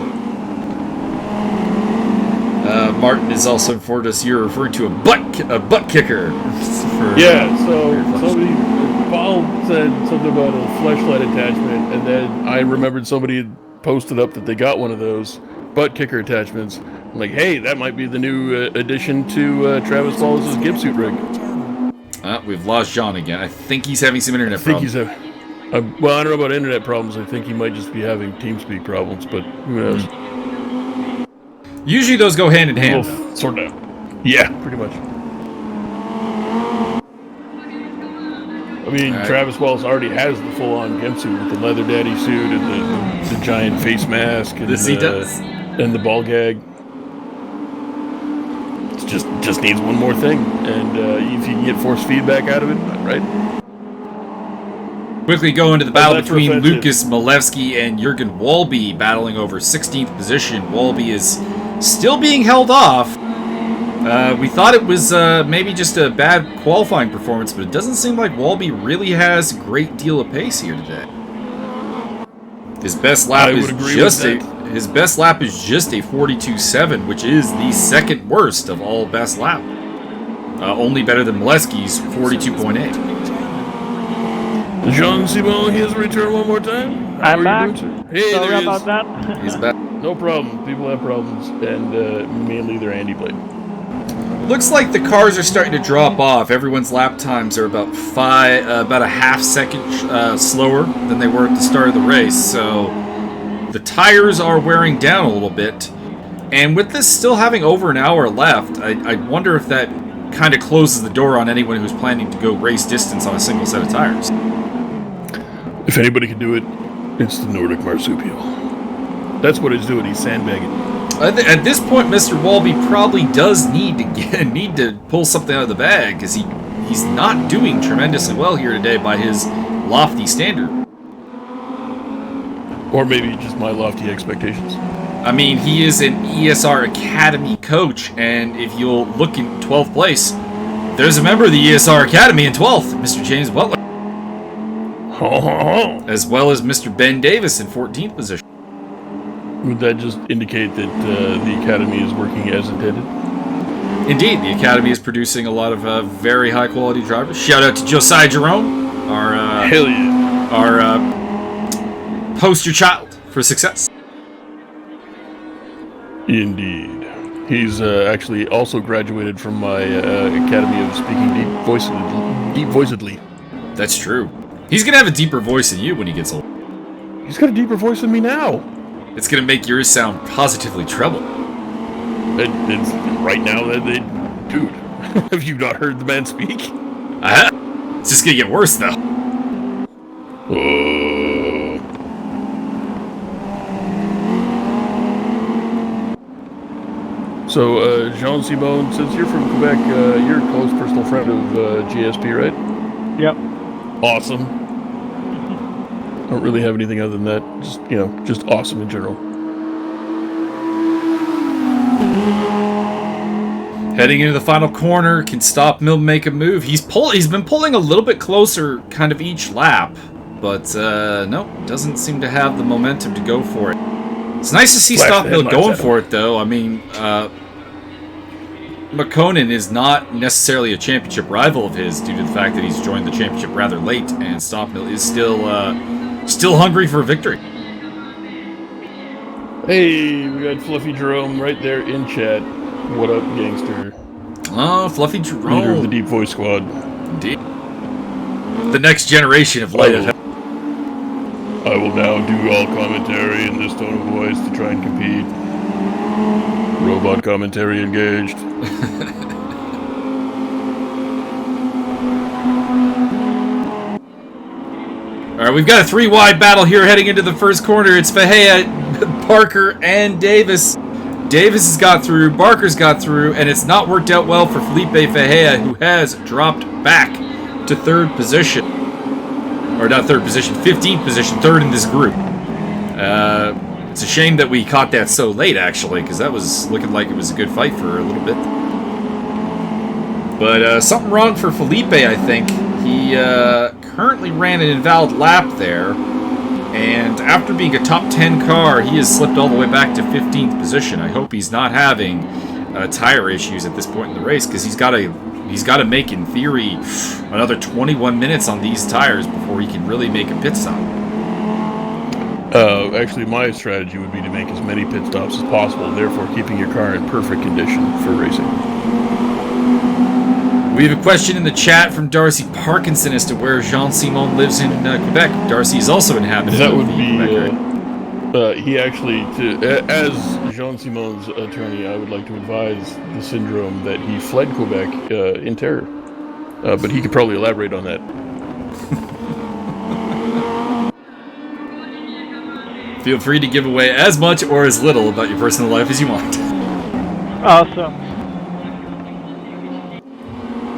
Martin is also informed us you're referring to a butt kicker. Yeah, so somebody, Paul said something about a fleshlight attachment, and then I remembered somebody had posted up that they got one of those butt kicker attachments. I'm like, hey, that might be the new addition to Travis Wallace's Gibsuit rig. We've lost John again. I think he's having some internet problems. Well, I don't know about internet problems. I think he might just be having TeamSpeak problems, but who knows? Usually those go hand in hand. We'll sort it out. Yeah, pretty much. I mean, right. Travis Wallace already has the full-on Gimp suit with the leather daddy suit and the giant face mask and, he does. And the ball gag. It just needs one more thing, and if you can get force feedback out of it, right? Quickly go into the battle between Lucas Malevsky and Jürgen Walby, battling over 16th position. Walby is still being held off. We thought it was maybe just a bad qualifying performance, but it doesn't seem like Walby really has a great deal of pace here today. His best lap is just a 42.7, which is the second worst of all best lap. Only better than Malevsky's 42.8. Jean Simon, he has returned one more time. I'm back. Hey, sorry about that. He's back. No problem. People have problems, and mainly they're Andy Blade. Looks like the cars are starting to drop off. Everyone's lap times are about a half second slower than they were at the start of the race. So the tires are wearing down a little bit. And with this still having over an hour left, I wonder if that kind of closes the door on anyone who's planning to go race distance on a single set of tires. If anybody can do it, it's the Nordic Marsupial. That's what he's doing. He's sandbagging. At this point, Mr. Walby probably does need to pull something out of the bag, because he's not doing tremendously well here today by his lofty standard. Or maybe just my lofty expectations. I mean, he is an ESR Academy coach, and if you'll look in 12th place, there's a member of the ESR Academy in 12th, Mr. James Butler. As well as Mr. Ben Davis in 14th position. Would that just indicate that the Academy is working as intended? Indeed, the Academy is producing a lot of very high-quality drivers. Shout out to Josiah Jerome, our hell yeah, our poster child for success. Indeed, he's actually also graduated from my Academy of Speaking Deep-voicedly. That's true. He's gonna have a deeper voice than you when he gets old. He's got a deeper voice than me now. It's gonna make yours sound positively treble. It's right now that dude, have you not heard the man speak? It's just gonna get worse though. So, Jean Simon, since you're from Quebec, you're a close personal friend of GSP, right? Yep. Awesome. Don't really have anything other than that. Just awesome in general. Heading into the final corner, can Stop Mill make a move? He's been pulling a little bit closer kind of each lap, but no, doesn't seem to have the momentum to go for it. It's nice to see Stop Mill going for it, though. I mean, McConan is not necessarily a championship rival of his due to the fact that he's joined the championship rather late, and Stop Mill is still hungry for victory. Hey, we got Fluffy Jerome right there in chat. What up, gangster? Oh, Fluffy Jerome. Leader of the Deep Voice Squad. Indeed. The next generation of Light FM. I will now do all commentary in this tone of voice to try and compete. Robot commentary engaged. Alright, we've got a 3-wide battle here heading into the first corner. It's Fahea, Parker, and Davis. Davis has got through, Barker's got through, and it's not worked out well for Felipe Fahea, who has dropped back to 3rd position. Or not 3rd position, 15th position, 3rd in this group. It's a shame that we caught that so late, actually, because that was looking like it was a good fight for a little bit. But something wrong for Felipe, I think. He currently ran an invalid lap there, and after being a top 10 car, he has slipped all the way back to 15th position. I hope he's not having tire issues at this point in the race, because he's got to make, in theory, another 21 minutes on these tires before he can really make a pit stop. Actually, my strategy would be to make as many pit stops as possible, therefore keeping your car in perfect condition for racing. We have a question in the chat from Darcy Parkinson as to where Jean-Simon lives in Quebec. Darcy is also inhabited. That would be, he actually, as Jean-Simon's attorney, I would like to advise the syndrome that he fled Quebec in terror. But he could probably elaborate on that. Feel free to give away as much or as little about your personal life as you want. Awesome.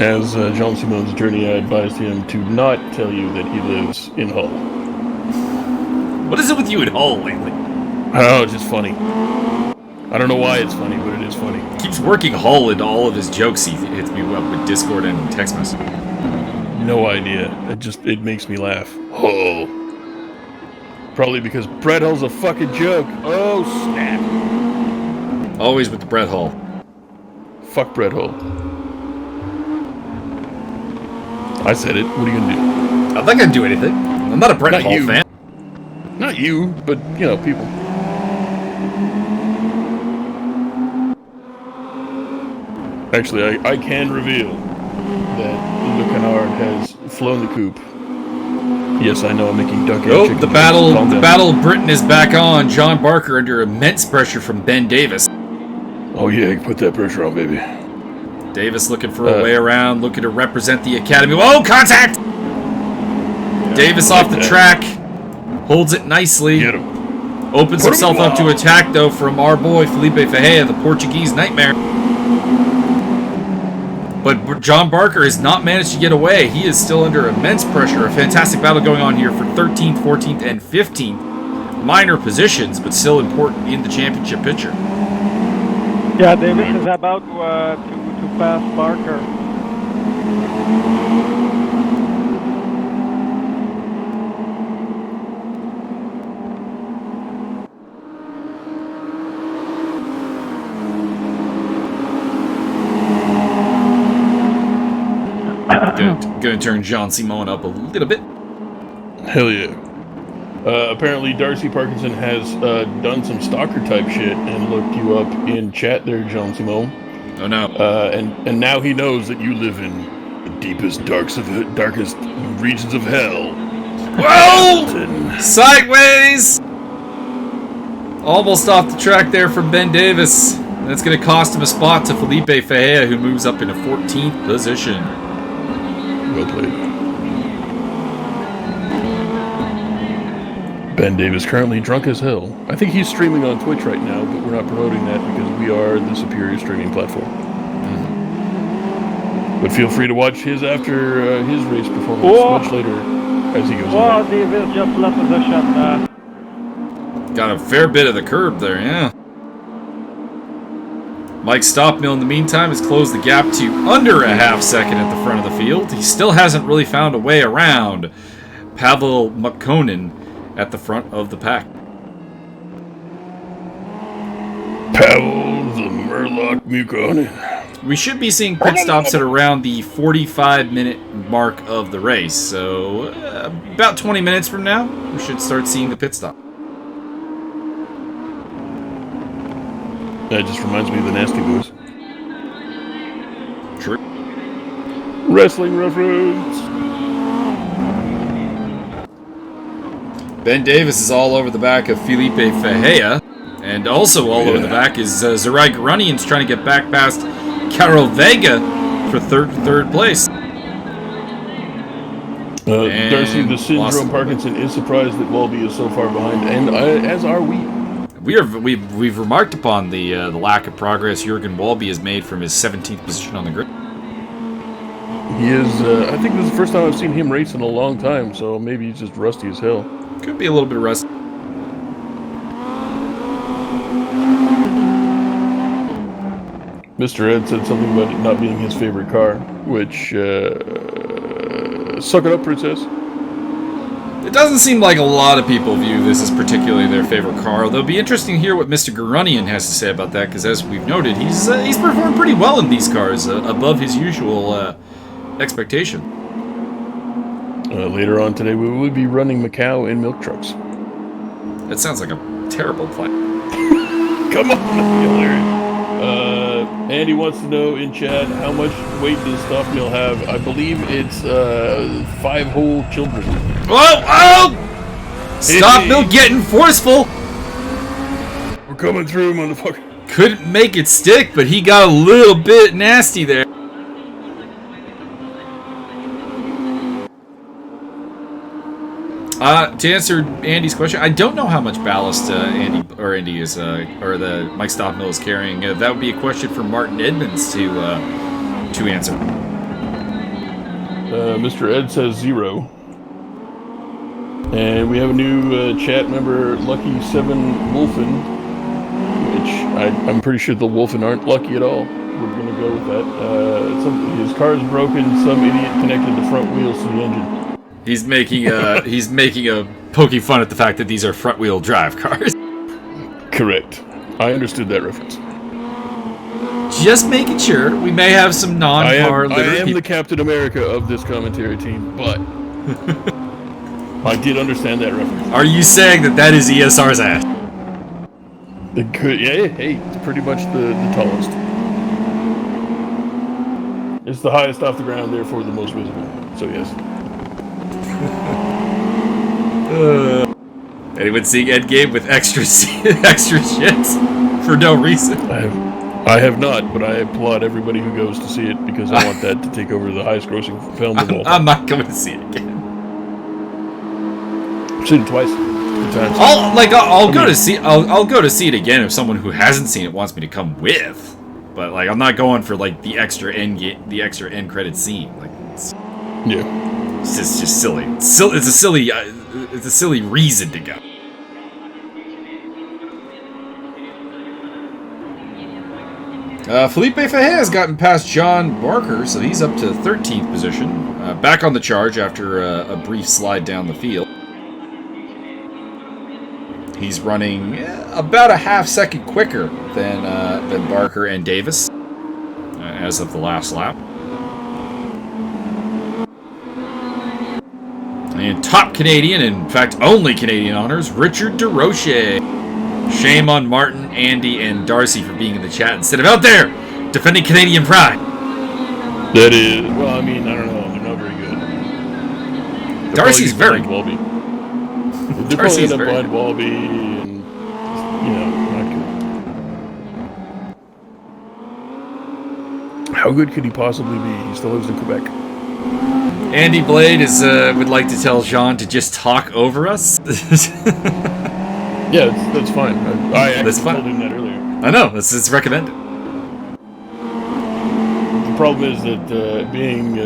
As Jean-Simon's attorney, I advised him to not tell you that he lives in Hull. What is it with you in Hull lately? Oh, it's just funny. I don't know why it's funny, but it is funny. He keeps working Hull into all of his jokes. He hits me up with Discord and text message. No idea. It makes me laugh. Hull. Probably because Brett Hull's a fucking joke. Oh, snap. Always with the Brett Hull. Fuck Brett Hull. I said it. What are you gonna do? I'm not gonna do anything. I'm not a Brett Hull fan. Not you, but, you know, people. Actually, I can reveal that Le Chenard has flown the coop. Yes, I know I'm making duck egg chicken. The battle of Britain is back on. John Barker under immense pressure from Ben Davis. Oh yeah, put that pressure on, baby. Davis looking for a way around, looking to represent the academy. Whoa, contact! Yeah, Davis off the track, holds it nicely. Get him. Opens himself up to attack, though, from our boy Felipe Ferreira, the Portuguese nightmare. But John Barker has not managed to get away. He is still under immense pressure. A fantastic battle going on here for 13th, 14th, and 15th. Minor positions, but still important in the championship picture. Yeah, Davis is about to pass Barker. Gonna turn Jean-Simon up a little bit. Hell yeah. Apparently Darcy Parkinson has done some stalker type shit and looked you up in chat there, Jean-Simon. Oh no. And now he knows that you live in the deepest, darkest regions of hell. Whoa! Sideways! Almost off the track there from Ben Davis. That's going to cost him a spot to Felipe Ferreira, who moves up into 14th position. Well played. Ben Davis currently drunk as hell. I think he's streaming on Twitch right now, but we're not promoting that because we are the superior streaming platform. But feel free to watch his after his race performance much later as he goes on. Davis just left position. Got a fair bit of the curb there, yeah. Mike Stockmill, in the meantime, has closed the gap to under a half second at the front of the field. He still hasn't really found a way around Pavel Makonin at the front of the pack. Pavel the Murloc Makonin. We should be seeing pit stops at around the 45-minute mark of the race. So about 20 minutes from now, we should start seeing the pit stop. That just reminds me of the Nasty Boys. True. Wrestling reference. Ben Davis is all over the back of Felipe Ferreira. And also all over the back is Zerai Garunian's trying to get back past Carol Vega for third place. Darcy, the Syndrome Parkinson is surprised that Walby is so far behind, and as are we. We've remarked upon the lack of progress Jurgen Walby has made from his 17th position on the grid. He is, I think this is the first time I've seen him race in a long time, so maybe he's just rusty as hell. Could be a little bit rusty. Mr. Ed said something about it not being his favorite car, which, suck it up, princess. It doesn't seem like a lot of people view this as particularly their favorite car, although it'll be interesting to hear what Mr. Garunian has to say about that, because as we've noted, he's performed pretty well in these cars, above his usual expectation. Later on today, we will be running Macau in milk trucks. That sounds like a terrible plan. Come on, that's hilarious. Andy wants to know in chat, how much weight does Stop Mill have? I believe it's 5 whole children. Oh! Stop Mill getting forceful! We're coming through, motherfucker. Couldn't make it stick, but he got a little bit nasty there. To answer Andy's question, I don't know how much ballast Andy is, or the Mike Stockmill is carrying. That would be a question for Martin Edmonds to answer. Mr. Ed says 0. And we have a new chat member, Lucky7 Wolfen, which I'm pretty sure the Wolfen aren't lucky at all. We're going to go with that. His car is broken. Some idiot connected the front wheels to the engine. He's making a poking fun at the fact that these are front wheel drive cars. Correct. I understood that reference. Just making sure. We may have some non-car I am the Captain America of this commentary team, but I did understand that reference. Are you saying that is ESR's ass? It could, yeah, hey, it's pretty much the tallest. It's the highest off the ground, therefore the most visible. So yes. Anyone seeing Endgame with extra shit for no reason? I have not, but I applaud everybody who goes to see it because I want that to take over the highest grossing film of all time. I'm not going to see it again. I've seen it twice. 2 times. I'll go to see it again if someone who hasn't seen it wants me to come with. But like, I'm not going for like the extra end credit scene. Like, yeah. It's just silly. It's a silly reason to go. Felipe Fahey has gotten past John Barker, so he's up to 13th position. Back on the charge after a brief slide down the field. He's running about a half-second quicker than Barker and Davis as of the last lap. And top Canadian, in fact only Canadian honors, Richard DeRoche. Shame on Martin, Andy, and Darcy for being in the chat instead of out there defending Canadian pride. That is, well, I mean, I don't know, they're not very good. Darcy's very good. They'll probably end up behind Walby, and, not good. How good could he possibly be? He still lives in Quebec. Andy Blade would like to tell Jean to just talk over us. Yeah, that's fine. I actually told him that earlier. I know, it's recommended. The problem is that being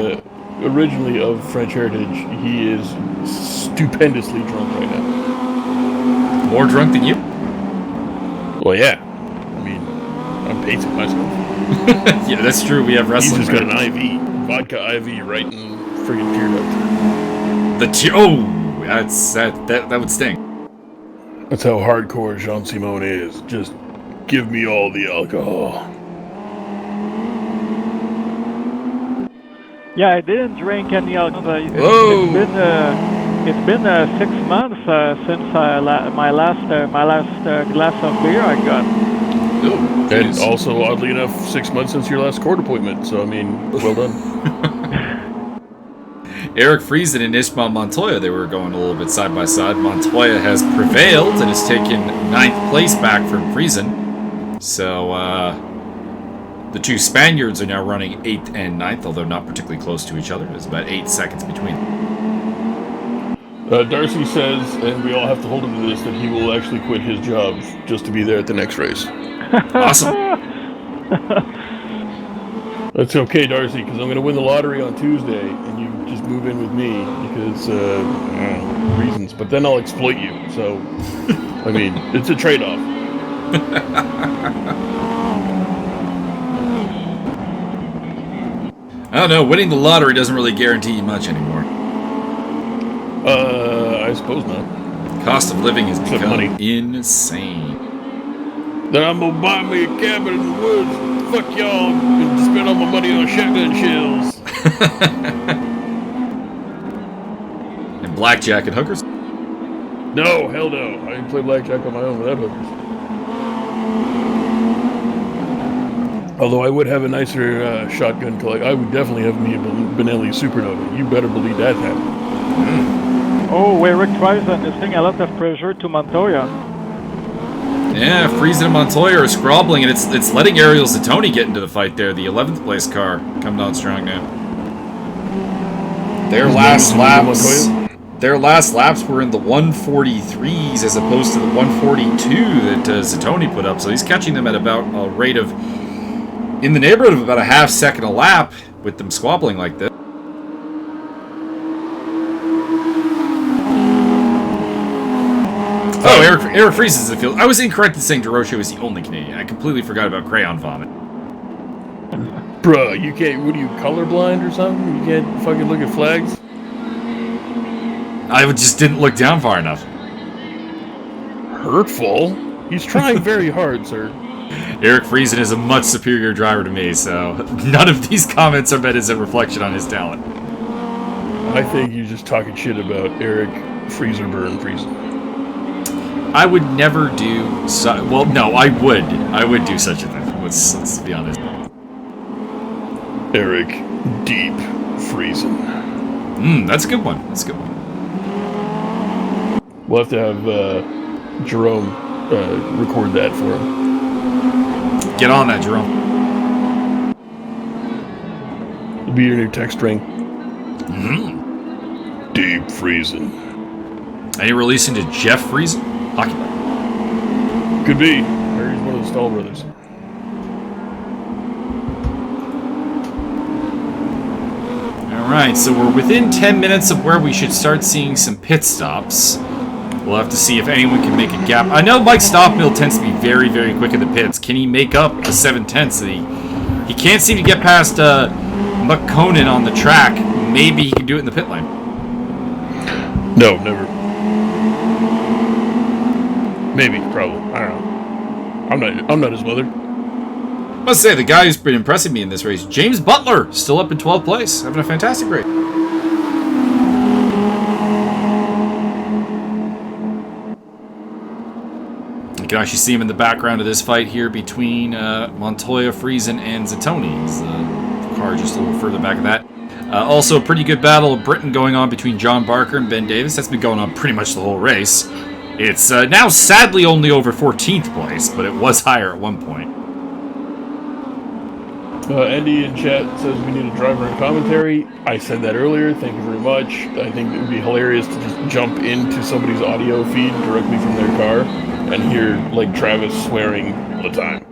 originally of French heritage, he is stupendously drunk right now. More drunk than you? Well, yeah. I mean, I'm pacing myself. Yeah, that's true. We have wrestling. He's just got an IV. Vodka IV right in friggin' tear duct. That would sting. That's how hardcore Jean-Simon is. Just give me all the alcohol. Yeah, I didn't drink any alcohol. It's been 6 months since my last glass of beer I got. Oh, and also, oddly enough, 6 months since your last court appointment. So, I mean, well done. Eric Friesen and Ishmael Montoya, they were going a little bit side by side. Montoya has prevailed and has taken 9th place back from Friesen. So, the two Spaniards are now running 8th and 9th, although not particularly close to each other. There's about 8 seconds between them. Darcy says, and we all have to hold him to this, that he will actually quit his job just to be there at the next race. Awesome. That's okay, Darcy, because I'm going to win the lottery on Tuesday, and you just move in with me because reasons. But then I'll exploit you. So, I mean, it's a trade-off. I don't know, winning the lottery doesn't really guarantee you much anymore. I suppose not. Cost of living has become money. insane. Then I'm gonna buy me a cabin in the woods. Fuck y'all and spend all my money on shotgun shells. And blackjack and hookers? No, hell no. I can play blackjack on my own without hookers. Although I would have a nicer shotgun collection. I would definitely have me a Benelli Supernova. You better believe that happened. Oh, Eric Friesen is seeing a lot of pressure to Montoya. Yeah, Friesen and Montoya are scrabbling, and it's letting Ariel Zatoni get into the fight there. The 11th place car coming on strong now. Their last laps were in the 143s as opposed to the 142 that Zatoni put up. So he's catching them at about a rate of, in the neighborhood of about a half second a lap with them squabbling like this. Oh, Eric Friesen is in the field. I was incorrect in saying DeRoche was the only Canadian. I completely forgot about Crayon Vomit. Bruh, you can't, what are you, colorblind or something? You can't fucking look at flags? I just didn't look down far enough. Hurtful? He's trying very hard, sir. Eric Friesen is a much superior driver to me, so none of these comments are meant as a reflection on his talent. I think you're just talking shit about Eric Friesen. I would never do well, no, I would do such a thing. Let's be honest. Eric Deep Friesen. That's a good one. That's a good one. We'll have to have Jerome record that for him. Get on that, Jerome. It'll be your new text string. Deep Friesen. Are you releasing to Jeff Friesen? Hockey. Could be. Or he's one of the Stahl brothers. Alright, so we're within 10 minutes of where we should start seeing some pit stops. We'll have to see if anyone can make a gap. I know Mike Stockmill tends to be very, very quick in the pits. Can he make up the 7/10 that he can't seem to get past McConan on the track? Maybe he can do it in the pit lane. No, never. Maybe, probably. I don't know. I'm not his mother. I must say, the guy who's been impressing me in this race, James Butler, still up in 12th place, having a fantastic race. You can actually see him in the background of this fight here between Montoya, Friesen, and Zatoni. The car just a little further back of that. Also, a pretty good battle of Britain going on between John Barker and Ben Davis. That's been going on pretty much the whole race. It's now sadly only over 14th place, but it was higher at one point. Andy in chat says we need a driver in commentary. I said that earlier. Thank you very much. I think it would be hilarious to just jump into somebody's audio feed directly from their car and hear, like, Travis swearing all the time.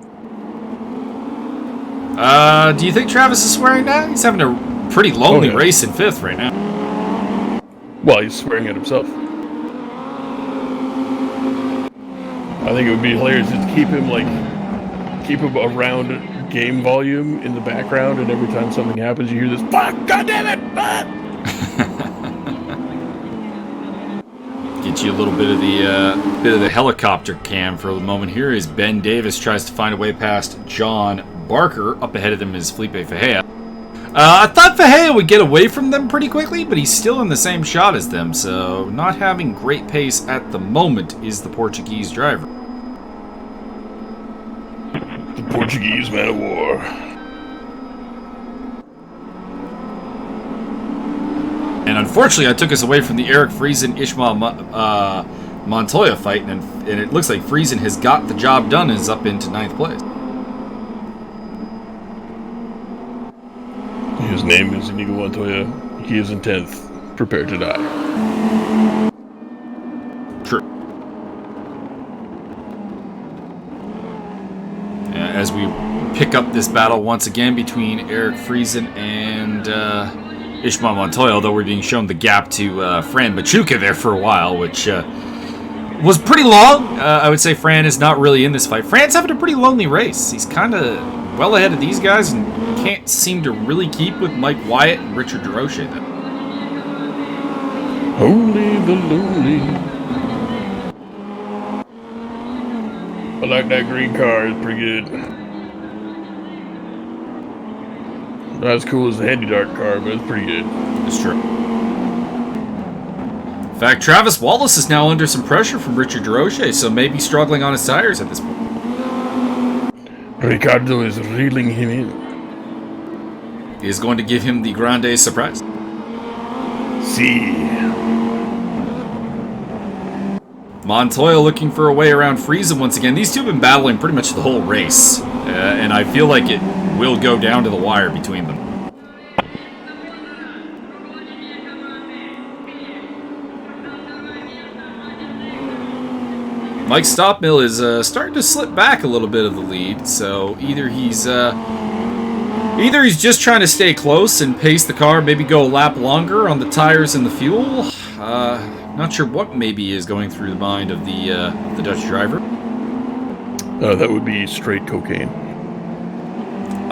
Do you think Travis is swearing now? He's having a pretty lonely race in 5th right now. Well, he's swearing at himself. I think it would be hilarious to keep him around game volume in the background, and every time something happens, you hear this, fuck, goddammit, fuck! Get you a little bit of the helicopter cam for a moment here as Ben Davis tries to find a way past John Barker. Up ahead of them is Felipe Fajea. I thought Fajea would get away from them pretty quickly, but he's still in the same shot as them, so not having great pace at the moment is the Portuguese driver. The Portuguese man of war. And unfortunately, I took us away from the Eric Friesen Ishmael Montoya fight, and it looks like Friesen has got the job done and is up into 9th place. His name is Inigo Montoya. He is in 10th. Prepare to die. True. As we pick up this battle once again between Eric Friesen and Ishmael Montoya, although we're being shown the gap to Fran Machuca there for a while, which was pretty long. I would say Fran is not really in this fight. Fran's having a pretty lonely race. He's kind of well ahead of these guys and can't seem to really keep with Mike Wyatt and Richard DeRoche then. Only the lonely. I like that green car. It's pretty good. Not as cool as the Handy Dart car, but it's pretty good. It's true. In fact, Travis Wallace is now under some pressure from Richard DeRoche, so maybe struggling on his tires at this point. Ricardo is reeling him in. He is going to give him the grande surprise. See. Montoya looking for a way around Friesen once again. These two have been battling pretty much the whole race, and I feel like it will go down to the wire between them. Mike Stoppmill is starting to slip back a little bit of the lead, so either he's just trying to stay close and pace the car, maybe go a lap longer on the tires and the fuel. Not sure what maybe is going through the mind of the Dutch driver. That would be straight cocaine.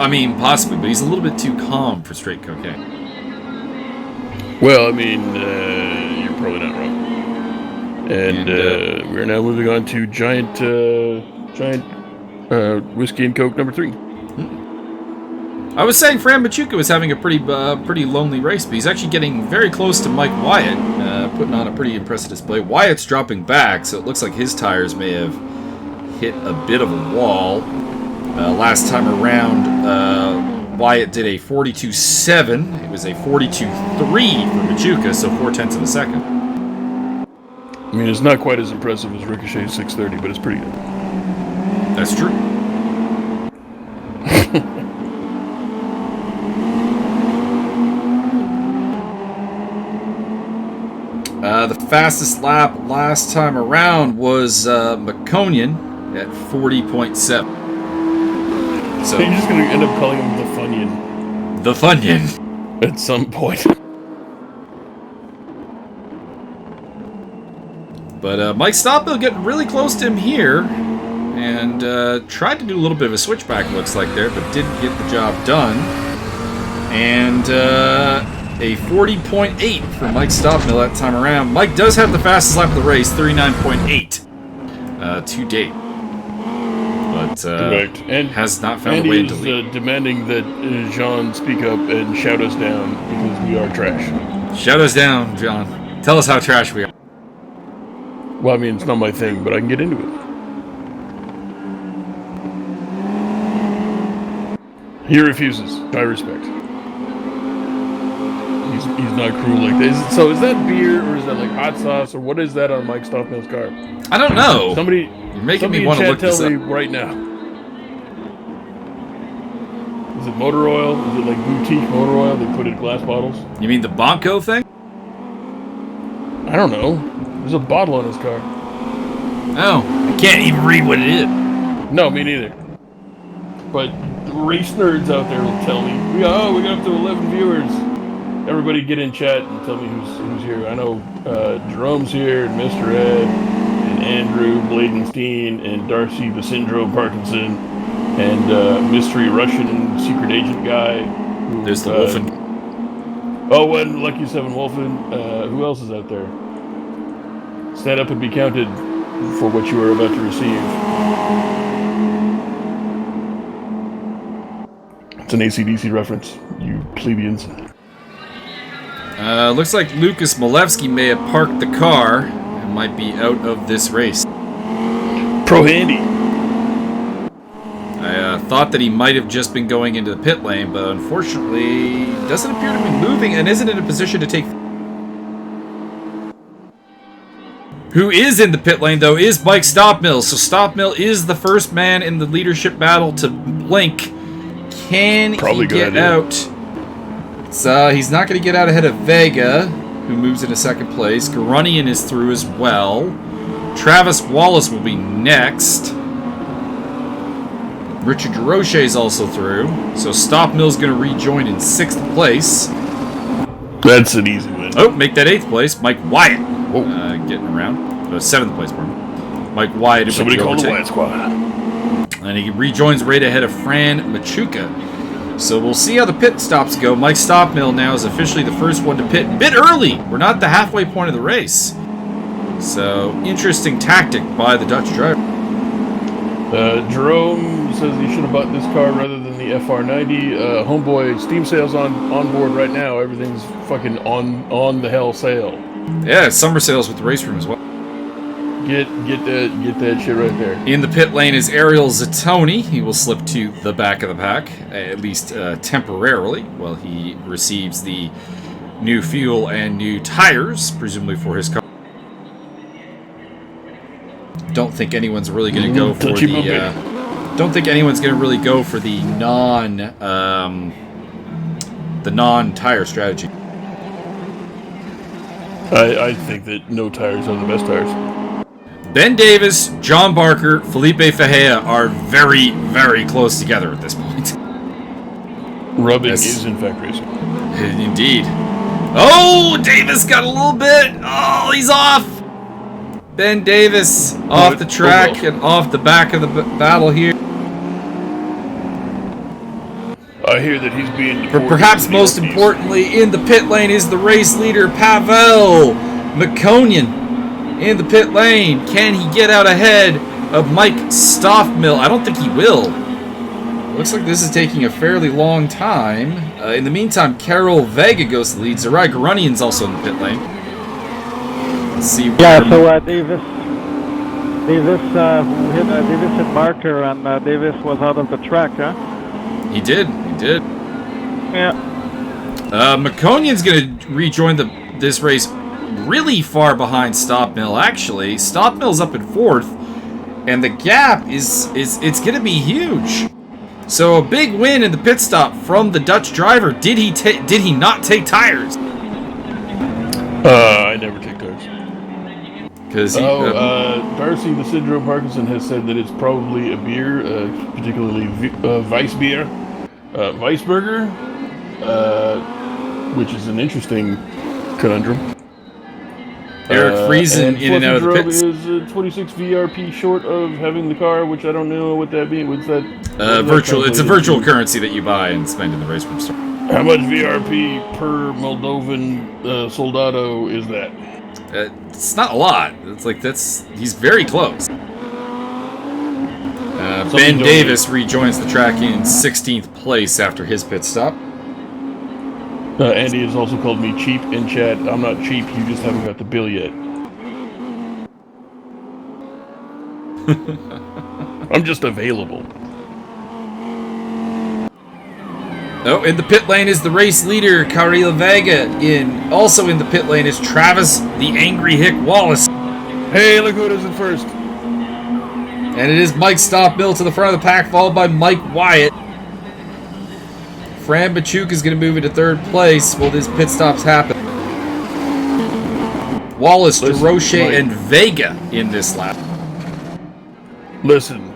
I mean, possibly, but he's a little bit too calm for straight cocaine. Well, I mean, you're probably not wrong. And we're now moving on to giant whiskey and coke number 3. I was saying Fran Machuca was having a pretty lonely race, but he's actually getting very close to Mike Wyatt, putting on a pretty impressive display. Wyatt's dropping back, so it looks like his tires may have hit a bit of a wall. Last time around, Wyatt did a 42.7. It was a 42.3 for Machuca, so 0.4 of a second. I mean, it's not quite as impressive as Ricochet's 630, but it's pretty good. That's true. The fastest lap last time around was McConian at 40.7. So you're just going to end up calling him the Funyun. The Funyun. At some point. But Mike Stoppmill getting really close to him here. And tried to do a little bit of a switchback, looks like there, but didn't get the job done. And a 40.8 for Mike Stoppmill that time around. Mike does have the fastest lap of the race, 39.8 to date. But correct. And has not found a way into lead. Demanding that Jean speak up and shout us down because we are trash. Shout us down, John. Tell us how trash we are. Well, I mean, it's not my thing, but I can get into it. He refuses. I respect. He's not cruel like this. So is that beer or is that like hot sauce or what is that on Mike Stoppmill's car? I don't know. Somebody, you're making me want to look this up. Tell me right now. Is it motor oil? Is it like boutique motor oil they put in glass bottles? You mean the Bonko thing? I don't know. There's a bottle on his car. Oh, I can't even read what it is. No, me neither. But the race nerds out there will tell me. We got up to 11 viewers. Everybody get in chat and tell me who's here. I know Jerome's here, and Mr. Ed, and Andrew Bladenstein, and Darcy the Syndrome Parkinson, and mystery Russian secret agent guy. There's the Wolfen. Oh, and Lucky 7 Wolfen. Who else is out there? Stand up and be counted for what you are about to receive. It's an AC/DC reference, you plebeians. Looks like Lucas Malevsky may have parked the car and might be out of this race. Pro Handy. I thought that he might have just been going into the pit lane, but unfortunately doesn't appear to be moving and isn't in a position to take... Who is in the pit lane, though, is Mike Stoppmill. So Stoppmill is the first man in the leadership battle to blink. Can he get out? He's not going to get out ahead of Vega, who moves into second place. Garunian is through as well. Travis Wallace will be next. Richard DeRoche is also through. So Stoppmill's going to rejoin in 6th place. That's an easy win. Oh, make that 8th place. Mike Wyatt getting around. 7th place, pardon. Mike Wyatt. Somebody call the Wyatt Squad. And he rejoins right ahead of Fran Machuca. So we'll see how the pit stops go. Mike Stockmill now is officially the first one to pit a bit early. We're not at the halfway point of the race. So, interesting tactic by the Dutch driver. Jerome says he should have bought this car rather than the FR90. Homeboy, Steam sales on board right now. Everything's fucking on the hell sale. Yeah, summer sales with the race room as well. Get that shit right there. In the pit lane is Ariel Zatoni. He will slip to the back of the pack, at least temporarily, while he receives the new fuel and new tires, presumably for his car. Don't think anyone's really going to go for the. Don't think anyone's going to really go for the non-tire strategy. I think that no tires are the best tires. Ben Davis, John Barker, Felipe Fajea are very, very close together at this point. Rubbing is in fact racing. Indeed. Oh, Davis got a little bit. Oh, he's off. Ben Davis off the track and off the back of the battle here. I hear that he's being deported. Perhaps most importantly, in the pit lane is the race leader, Pavel Makonian. In the pit lane, can he get out ahead of Mike Stoffmill? I don't think he will. Looks like this is taking a fairly long time. In the meantime, Carol Vega goes to the lead. Zarai Garunian's also in the pit lane. Let's see. Yeah, so Davis hit Barker, and Davis was out of the track, huh? He did. Yeah. Makonian's going to rejoin this race really far behind Stockmill, actually. Stockmill's up in 4th, and the gap it's going to be huge. So a big win in the pit stop from the Dutch driver. Did he not take tires? I never take tires. Darcy the Syndrome Parkinson has said that it's probably a beer, particularly Weissbier, Weissburger, which is an interesting conundrum. Eric Friesen in and out of the pits. Is 26 VRP short of having the car, which I don't know what that means. What's that? Virtual. It's a virtual currency that you buy and spend in the race room store. How much VRP per Moldovan soldado is that? It's not a lot. It's like he's very close. Ben Davis rejoins the track in 16th place after his pit stop. Andy has also called me cheap in chat. I'm not cheap, you just haven't got the bill yet. I'm just available. Oh, in the pit lane is the race leader, Caril Vega. Also in the pit lane is Travis, the Angry Hick Wallace. Hey, look who it is in first. And it is Mike Stockmill to the front of the pack, followed by Mike Wyatt. Fran Bachuk is going to move into 3rd place while these pit stops happen. Wallace, DeRoche, and Vega in this lap. Listen,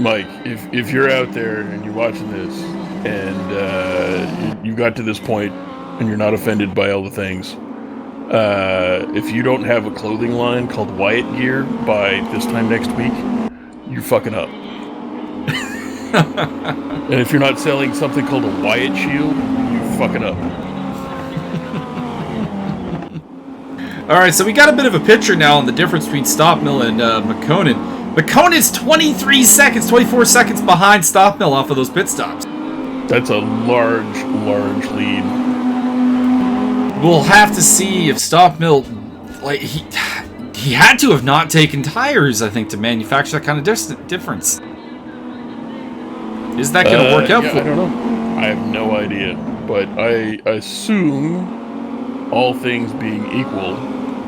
Mike, if you're out there and you're watching this and you got to this point and you're not offended by all the things, if you don't have a clothing line called Wyatt Gear by this time next week, you're fucking up. And if you're not selling something called a Wyatt Shield, you're fucking up. Alright, so we got a bit of a picture now on the difference between Stockmill and McConan. McConan's 24 seconds behind Stockmill off of those pit stops. That's a large lead. We'll have to see if Stockmill, like, he had to have not taken tires, I think, to manufacture that kind of difference. Is that going to work out for him? I don't know. I have no idea. But I assume, all things being equal,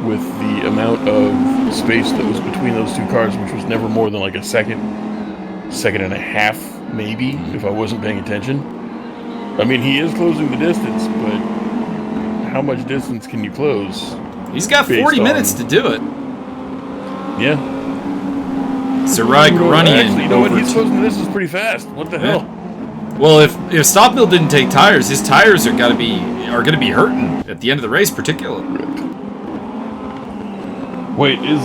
with the amount of space that was between those two cars, which was never more than like a second and a half, maybe, if I wasn't paying attention. I mean, he is closing the distance, but how much distance can you close? He's got 40 minutes to do it. Yeah. Sarai Garunian. Actually, you know what? He's closing the distance pretty fast. What the hell? Well, if Stockmill didn't take tires, his tires are going to be hurting at the end of the race, particularly. Wait, is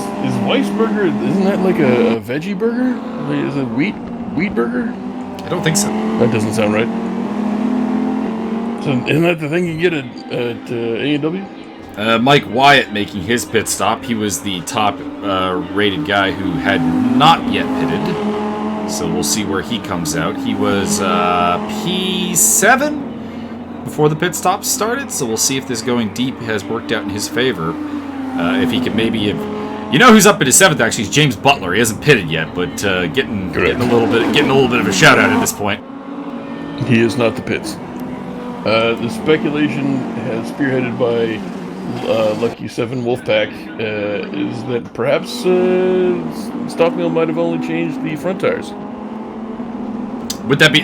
Weissburger, isn't that like a veggie burger? Like, is it wheat Wheatburger? I don't think so. That doesn't sound right. So isn't that the thing you get at A&W? Mike Wyatt making his pit stop. He was the top rated guy who had not yet pitted. So we'll see where he comes out. He was P7 before the pit stop started. So we'll see if this going deep has worked out in his favor. If he could maybe... You know who's up in his 7th, actually, is James Butler. He hasn't pitted yet, but getting a little bit of a shout out at this point. He is not the pits. The speculation has spearheaded by Lucky 7 Wolfpack is that perhaps Stockmill might have only changed the front tires. Would that be?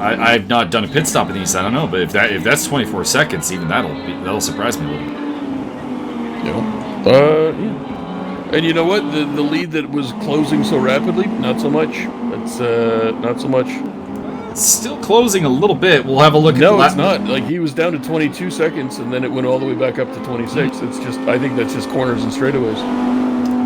I've not done a pit stop in these. I don't know, but if that's 24 seconds, even that'll surprise me a little bit. Yeah. And you know what? The lead that was closing so rapidly, not so much. That's not so much. It's still closing a little bit. We'll have a look. No, it's not. Like he was down to 22 seconds, and then it went all the way back up to 26. It's just, I think that's just corners and straightaways.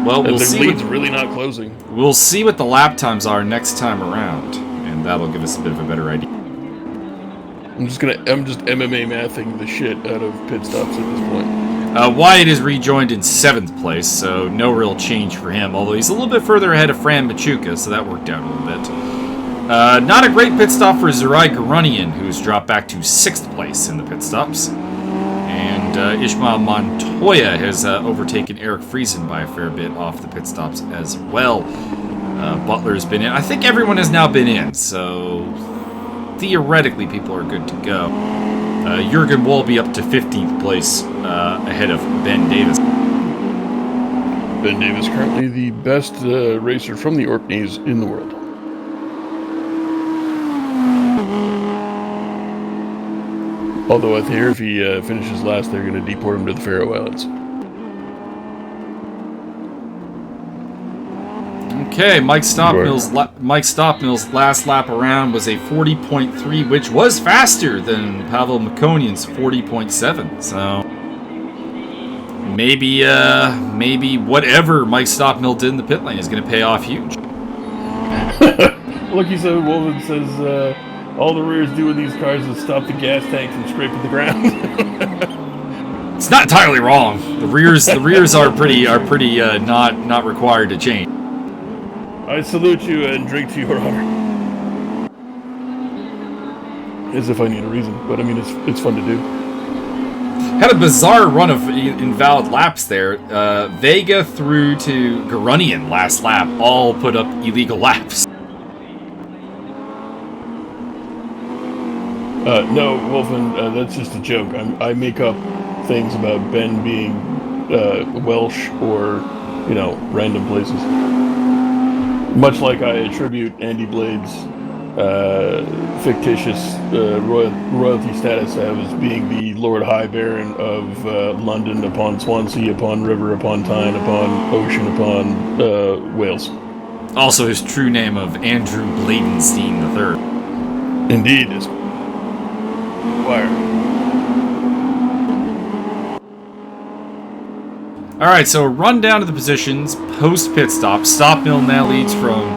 Well, we'll the see. lead's really not closing. We'll see what the lap times are next time around, and that'll give us a bit of a better idea. I'm just MMA mathing the shit out of pit stops at this point. Wyatt is rejoined in 7th place, so no real change for him, although he's a little bit further ahead of Fran Machuca, so that worked out a little bit. Not a great pit stop for Zerai Garunian, who's dropped back to 6th place in the pit stops. And Ishmael Montoya has overtaken Eric Friesen by a fair bit off the pit stops as well. Butler's been in. I think everyone has now been in, so theoretically people are good to go. Jurgen Wolby up to 15th place ahead of Ben Davis. Ben Davis currently the best racer from the Orkneys in the world. Although I hear if he finishes last, they're going to deport him to the Faroe Islands. Okay, Mike Stockmill's last lap around was a 40.3, which was faster than Pavel Makonian's 40.7. So maybe whatever Mike Stockmill did in the pit lane is going to pay off huge. Lucky 7 Wolven says all the rears do in these cars is stop the gas tank from scraping the ground. It's not entirely wrong. The rears are pretty not required to change. I salute you and drink to your honor. As if I need a reason, but I mean it's fun to do. Had a bizarre run of invalid laps there. Vega through to Garunian last lap all put up illegal laps. No, Wolfen, that's just a joke. I make up things about Ben being Welsh or, random places. Much like I attribute Andy Blade's fictitious royalty status as being the Lord High Baron of London upon Swansea, upon River, upon Tyne, upon Ocean, upon Wales. Also his true name of Andrew Bladenstein III. Indeed, is Byron. Alright, so a rundown of the positions post-pit stop. Stockmill now leads from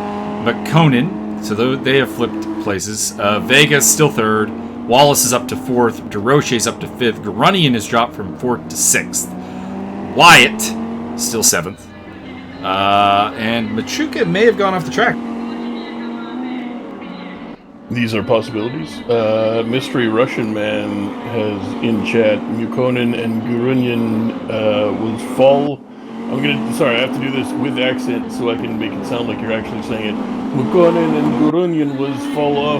McConan, so they have flipped places. Vega's still 3rd. Wallace is up to 4th. DeRoche's up to 5th. Garunian is dropped from 4th to 6th. Wyatt, still 7th. And Machuca may have gone off the track. These are possibilities. Mystery Russian Man has in chat Mukonin and Garunian was fall. I have to do this with accent so I can make it sound like you're actually saying it. Mukonin and Garunian was fall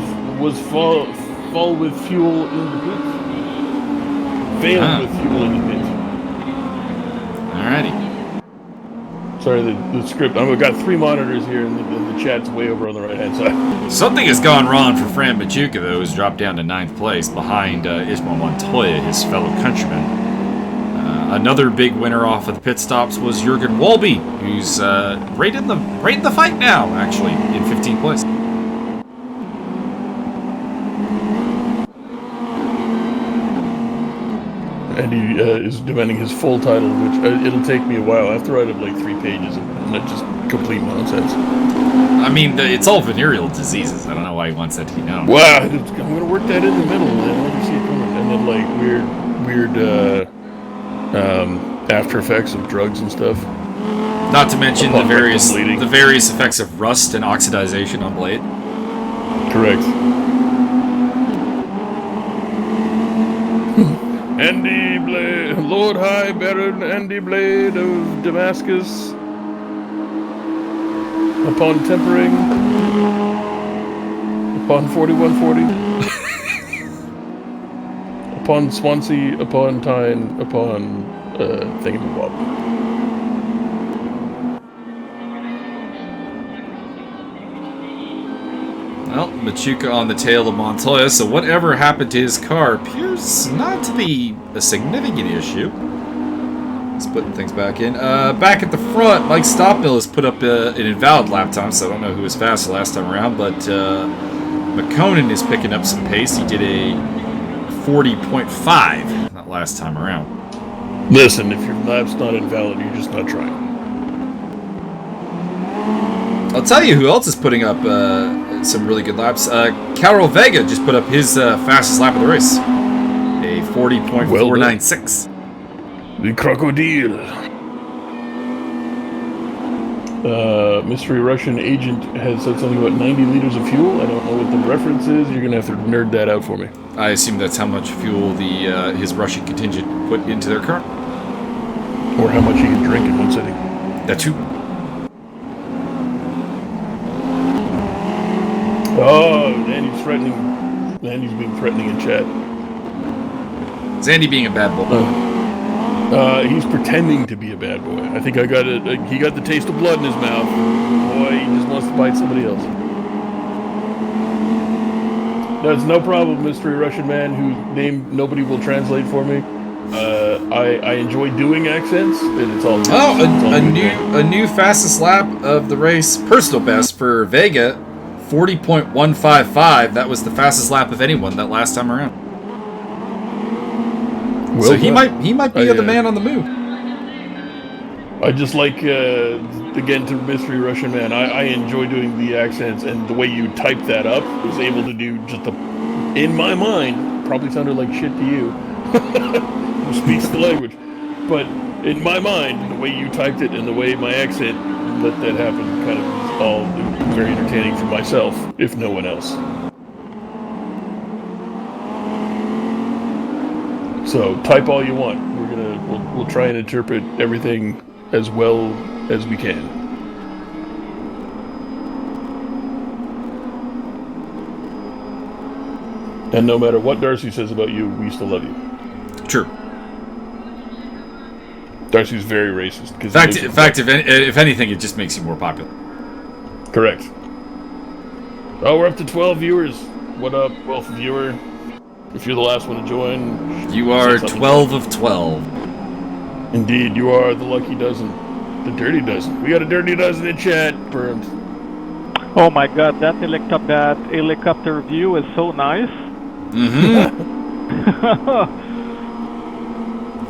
with fuel in the pit. Failed with fuel in the pit. Alrighty. Sorry, the script. I've got 3 monitors here, and the chat's way over on the right-hand side. Something has gone wrong for Fran Machuca, though, who's dropped down to 9th place behind Ishmael Montoya, his fellow countryman. Another big winner off of the pit stops was Jurgen Wolby, who's right in the fight now, actually, in 15th place. and he is demanding his full title, which it'll take me a while. I have to write up like 3 pages, and that's just complete nonsense. I mean, it's all venereal diseases. I don't know why he wants that to be known. Wow, I'm going to work that in the middle, and then let me see it coming. And then like weird after effects of drugs and stuff. Not to mention the Upon various bleeding. effects of rust and oxidization on blade. Correct. Andy Blade, Lord High Baron Andy Blade of Damascus, upon tempering, upon 4140, upon Swansea, upon Tyne, upon Thingamabob. Well, Machuca on the tail of Montoya, so whatever happened to his car appears not to be a significant issue. Let's put things back in. Back at the front, Mike Stopmill has put up an invalid lap time, so I don't know who was faster last time around, but McConan is picking up some pace. He did a 40.5 that last time around. Listen, if your lap's not invalid, you're just not trying. I'll tell you who else is putting up some really good laps. Carol Vega just put up his fastest lap of the race. A 40.496. The Crocodile. Mystery Russian agent has said something about 90 liters of fuel. I don't know what the reference is. You're going to have to nerd that out for me. I assume that's how much fuel his Russian contingent put into their car. Or how much you can drink in one sitting. That too. Oh, Andy's threatening. Andy's being threatening in chat. Is Andy being a bad boy? He's pretending to be a bad boy. I think I got it. He got the taste of blood in his mouth. Boy, he just wants to bite somebody else. That's no problem, mystery Russian man whose name nobody will translate for me. I enjoy doing accents, and it's all. A new fastest lap of the race, personal best for Vega. 40.155. That was the fastest lap of anyone that last time around. Well so done. he might be the man on the move. I just like again to mystery Russian man. I enjoy doing the accents, and the way you type that up was able to do just in my mind probably sounded like shit to you who speaks the language, but in my mind the way you typed it and the way my accent let that happen kind of was all very entertaining for myself, if no one else. So type all you want. We'll try and interpret everything as well as we can. And no matter what Darcy says about you, we still love you. True. Darcy's very racist. In fact, if anything, it just makes you more popular. Correct. Oh, we're up to 12 viewers. What up, 12th viewer? If you're the last one to join, you are 12 of 12. Indeed, you are the lucky dozen. The dirty dozen. We got a dirty dozen in chat. Burned. Oh my god, that helicopter view is so nice. Mm-hmm.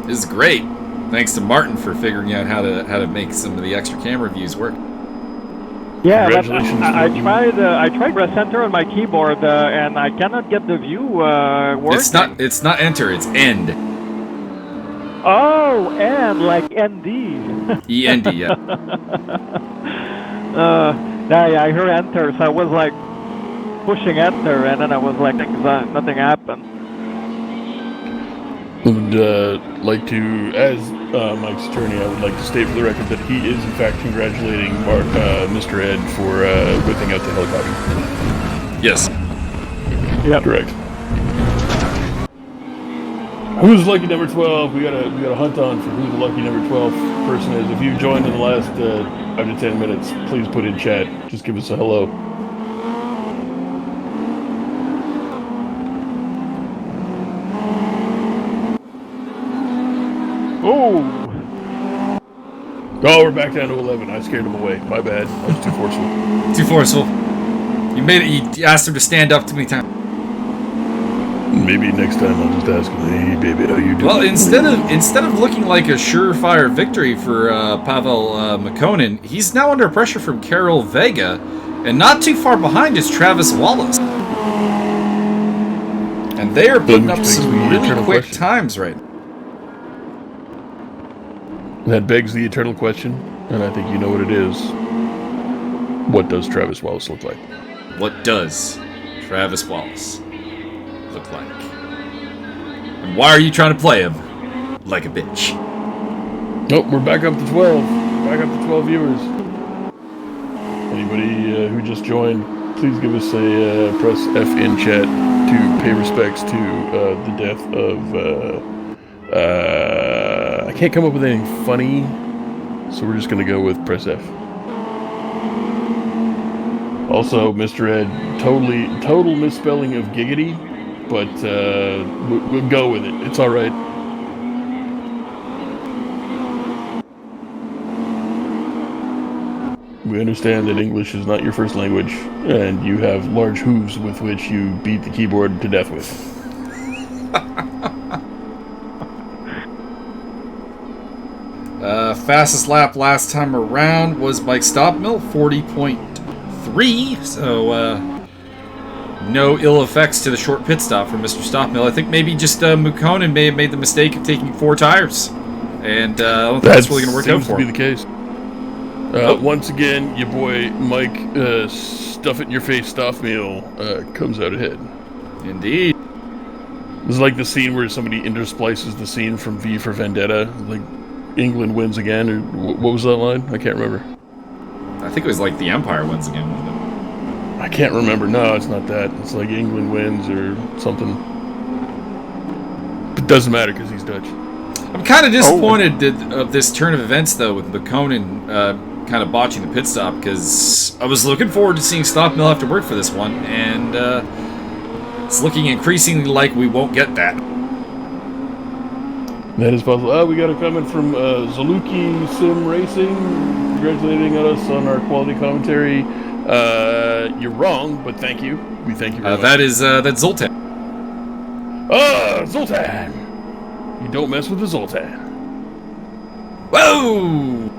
This is great. Thanks to Martin for figuring out how to make some of the extra camera views work. Yeah, but I tried press enter on my keyboard and I cannot get the view working. It's not enter, it's end. Oh, and like ND. END, yeah. Yeah, I heard enter, so I was like pushing enter, and then I was like, nothing happened. Would like to, as Mike's attorney, I would like to state for the record that he is in fact congratulating Mr. Ed for whipping out the helicopter. Yes. Yeah. Correct. Who's lucky number 12? We got a hunt on for who the lucky number 12 person is. If you've joined in the last 5 to 10 minutes, please put in chat. Just give us a hello. Oh, we're back down to 11. I scared him away. My bad. I was too forceful. Too forceful. You made it. You asked him to stand up too many times. maybe next time I'll just ask him, hey, baby, how you doing? Well, instead of looking like a surefire victory for Pavel Makonnen, he's now under pressure from Karel Vega, and not too far behind is Travis Wallace. And they are putting up some really quick times right now. That begs the eternal question, and I think you know what it is. What does Travis Wallace look like? What does Travis Wallace look like? And why are you trying to play him like a bitch? Nope, we're back up to 12. Back up to 12 viewers. Anybody who just joined, please give us a press F in chat to pay respects to the death of... I can't come up with anything funny, so we're just going to go with press F. Also, Mr. Ed, total misspelling of giggity, but we'll go with it. It's all right. We understand that English is not your first language, and you have large hooves with which you beat the keyboard to death with. Fastest lap last time around was Mike Stoppmill, 40.3. So no ill effects to the short pit stop for Mr. Stoppmill. I think maybe just Makonnen may have made the mistake of taking 4 tires, and I don't think that's really going to work out for him. Seems to be the case. Once again, your boy Mike Stuff It in Your Face Stoppmill comes out ahead. Indeed. This is like the scene where somebody intersplices the scene from V for Vendetta, like England wins again, or what was that line? I can't remember. I think it was like the Empire wins again, wasn't it? I can't remember. No, it's not that. It's like England wins or something. It doesn't matter because he's Dutch. I'm kind of disappointed of this turn of events, though, with Makonnen kind of botching the pit stop, because I was looking forward to seeing Stoppmill have to work for this one, and it's looking increasingly like we won't get that. That is possible. We got a comment from Zaluki Sim Racing, congratulating us on our quality commentary. You're wrong, but thank you. We thank you very much. That's Zoltan. Zoltan! You don't mess with the Zoltan. Whoa!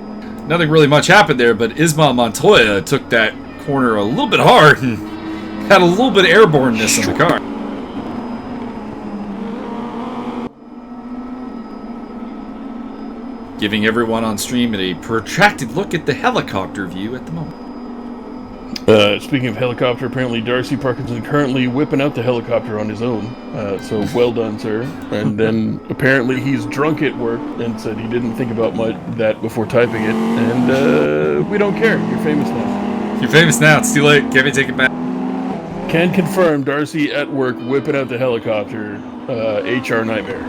Nothing really much happened there, but Ismail Montoya took that corner a little bit hard and had a little bit of airborneness in the car. Giving everyone on stream a protracted look at the helicopter view at the moment. Speaking of helicopter, apparently Darcy Parkinson currently whipping out the helicopter on his own. So well done, sir. And then apparently he's drunk at work and said he didn't think about that before typing it. And we don't care. You're famous now. You're famous now. It's too late. Can't take it back. Can confirm Darcy at work whipping out the helicopter. HR nightmare.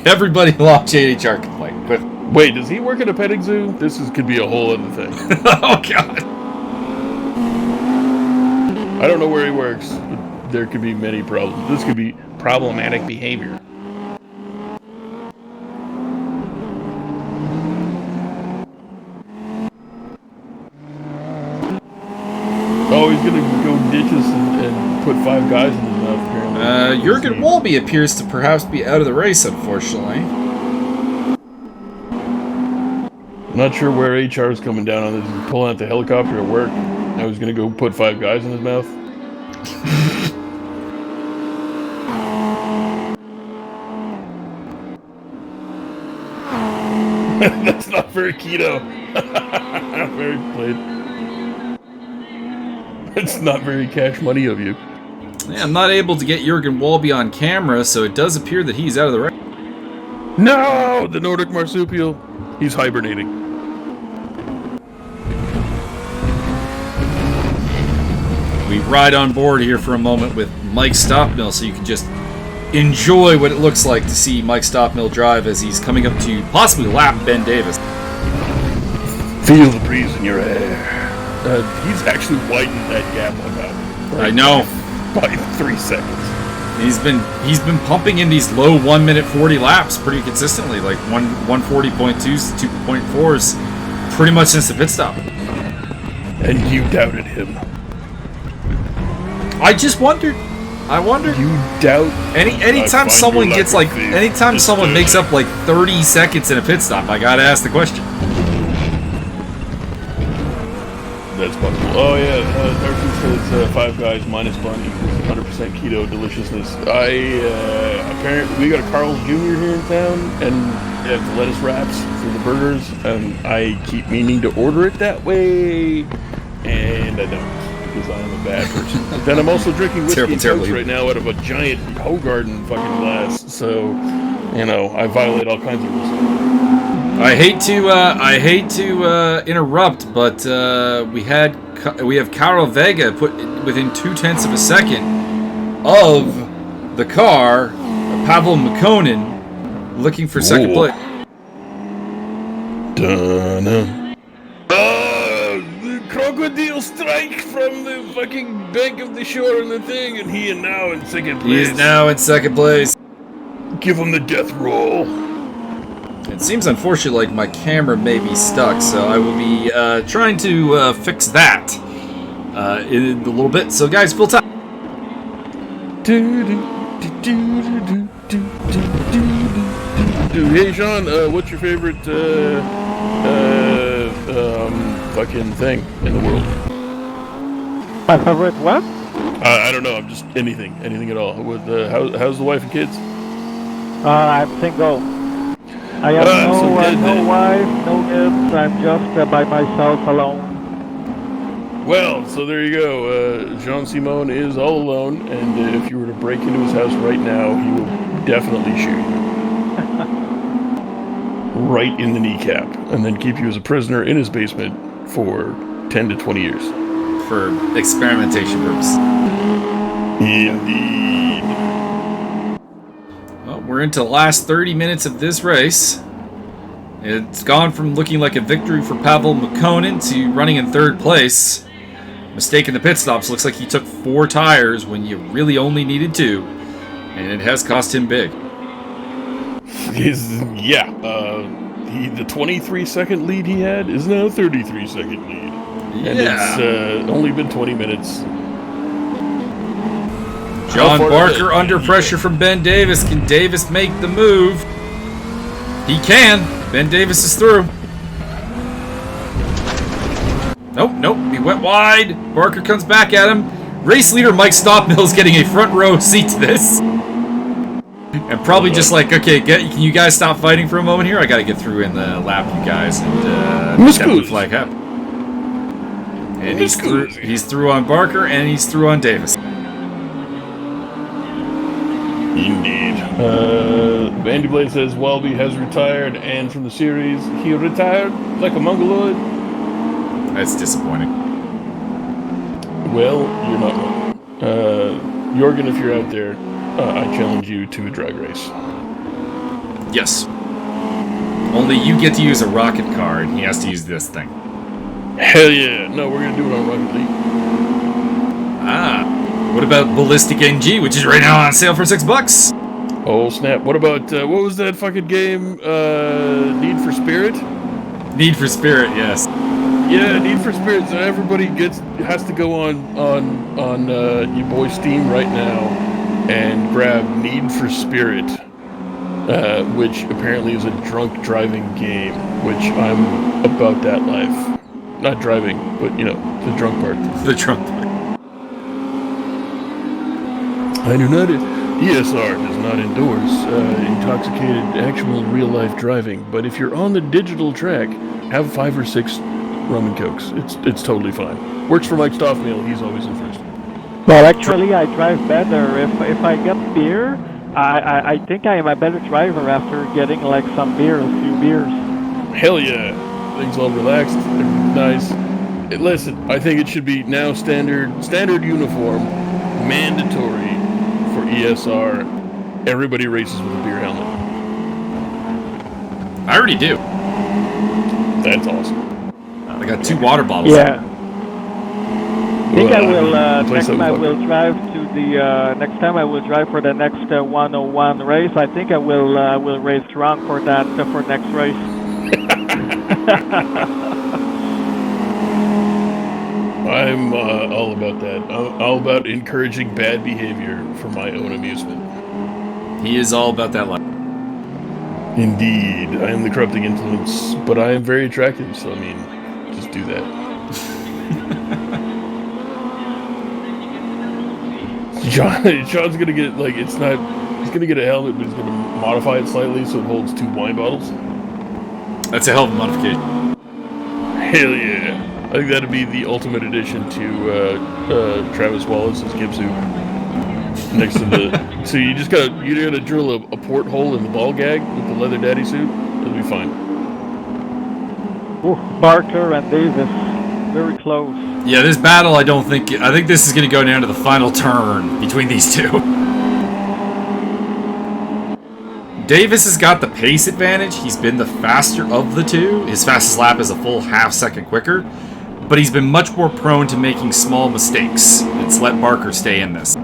Everybody watch HR complain. Wait, does he work at a petting zoo? This could be a whole other thing. Oh, God. I don't know where he works, but there could be many problems. This could be problematic behavior. Oh, he's gonna go ditches and put 5 guys in his mouth, apparently. Jurgen Walby appears to perhaps be out of the race, unfortunately. I'm not sure where HR is coming down on this. He's pulling out the helicopter at work. Now he's gonna go put 5 guys in his mouth. That's not very keto. Very played. It's not very cash money of you. Yeah, I'm not able to get Jurgen Walby on camera, so it does appear that he's out of the race. No! The Nordic marsupial. He's hibernating. We ride on board here for a moment with Mike Stoppmill, so you can just enjoy what it looks like to see Mike Stoppmill drive as he's coming up to possibly lap Ben Davis. Feel the breeze in your hair. He's actually widened that gap on that. I know. By 3 seconds. He's been pumping in these low 1 minute 40 laps pretty consistently, like 140.2s, 2.4s, pretty much since the pit stop. And you doubted him. I just wondered. I wonder. You doubt? Anytime someone gets like, anytime someone makes up like 30 seconds in a pit stop, I gotta ask the question. That's possible. Oh yeah, Derksen says 5 guys minus bun equals 100% keto deliciousness. Apparently we got a Carl's Jr. here in town, and they have the lettuce wraps for the burgers, and I keep meaning to order it that way, and I don't, because I am a bad person. But then I'm also drinking whiskey and Cokes right now out of a giant Hogarden fucking glass, so, you know, I violate all kinds of rules. I hate to interrupt, but we have Carl Vega put within 0.2 of a second of the car, Pavel Makonnen, looking for second place. Dun-dun. The crocodile strike from the fucking bank of the shore and the thing, and he is now in second place. He is now in second place. Give him the death roll. It seems unfortunate like my camera may be stuck, so I will be trying to fix that in a little bit. So guys, full time. Hey Sean, what's your favorite fucking thing in the world? My favorite what? I don't know. I'm just anything at all. With how's the wife and kids? I'm single. I have no wife, no kids. I'm just by myself alone. Well, so there you go. Jean-Simon is all alone, and if you were to break into his house right now, he will definitely shoot you. Right in the kneecap, and then keep you as a prisoner in his basement for 10 to 20 years. For experimentation purposes. Indeed. Well, we're into the last 30 minutes of this race. It's gone from looking like a victory for Pavel Makonnen to running in third place. Mistake in the pit stops. Looks like he took 4 tires when you really only needed 2. And it has cost him big. The 23-second lead he had is now a 33-second lead. And it's only been 20 minutes. John Barker under pressure from Ben Davis. Can Davis make the move? He can. Ben Davis is through. Nope. He went wide. Barker comes back at him. Race leader Mike Stockmill's getting a front row seat to this. And probably just like, okay, can you guys stop fighting for a moment here? I gotta get through in the lap, you guys, and get the flag up. And he's through on Barker, and he's through on Davis. Indeed. Bandy Blade says Walby has retired, and from the series, he retired like a mongoloid. That's disappointing. Well, you're not wrong. Jorgen, if you're out there, I challenge you to a drag race. Yes. Only you get to use a rocket car, and he has to use this thing. Hell yeah! No, we're gonna do it on Rocket League. What about Ballistic NG, which is right now on sale for $6? Oh snap! What about what was that fucking game? Need for Spirit. Need for Spirit, yes. Yeah, Need for Spirit. So everybody has to go on your boy Steam right now and grab Need for Spirit, which apparently is a drunk driving game. Which I'm about that life. Not driving, but you know, the drunk part. The drunk part. I do not. ESR does not endorse intoxicated actual real-life driving, but if you're on the digital track, have 5 or 6 rum and cokes. It's totally fine. Works for Mike Stoffmeal. He's always in first. Well, actually, I drive better if I get beer. I think I am a better driver after getting like some beer, a few beers. Hell yeah! Things all relaxed, nice. Listen, I think it should be now standard uniform, mandatory. For ESR, everybody races with a beer helmet. I already do. That's awesome. I got 2 water bottles. Yeah. I think I will, next time I will drive to the, next time I will drive for the next 101 race. I think I will race drunk for that, for next race. I'm all about that. All about encouraging bad behavior for my own amusement. He is all about that life. Indeed, I am the corrupting influence, but I am very attractive, so I mean, just do that. John's gonna get, like, he's gonna get a helmet, but he's gonna modify it slightly so it holds 2 wine bottles. That's a hell of a modification. Hell yeah. I think that'd be the ultimate addition to Travis Wallace's gimp suit. Next to the... So you gotta drill a porthole in the ball gag with the leather daddy suit. It'll be fine. Ooh, Barker and Davis, very close. Yeah, this battle, I think this is going to go down to the final turn between these two. Davis has got the pace advantage. He's been the faster of the two. His fastest lap is a full half second quicker, but he's been much more prone to making small mistakes. Let's let Barker stay in this.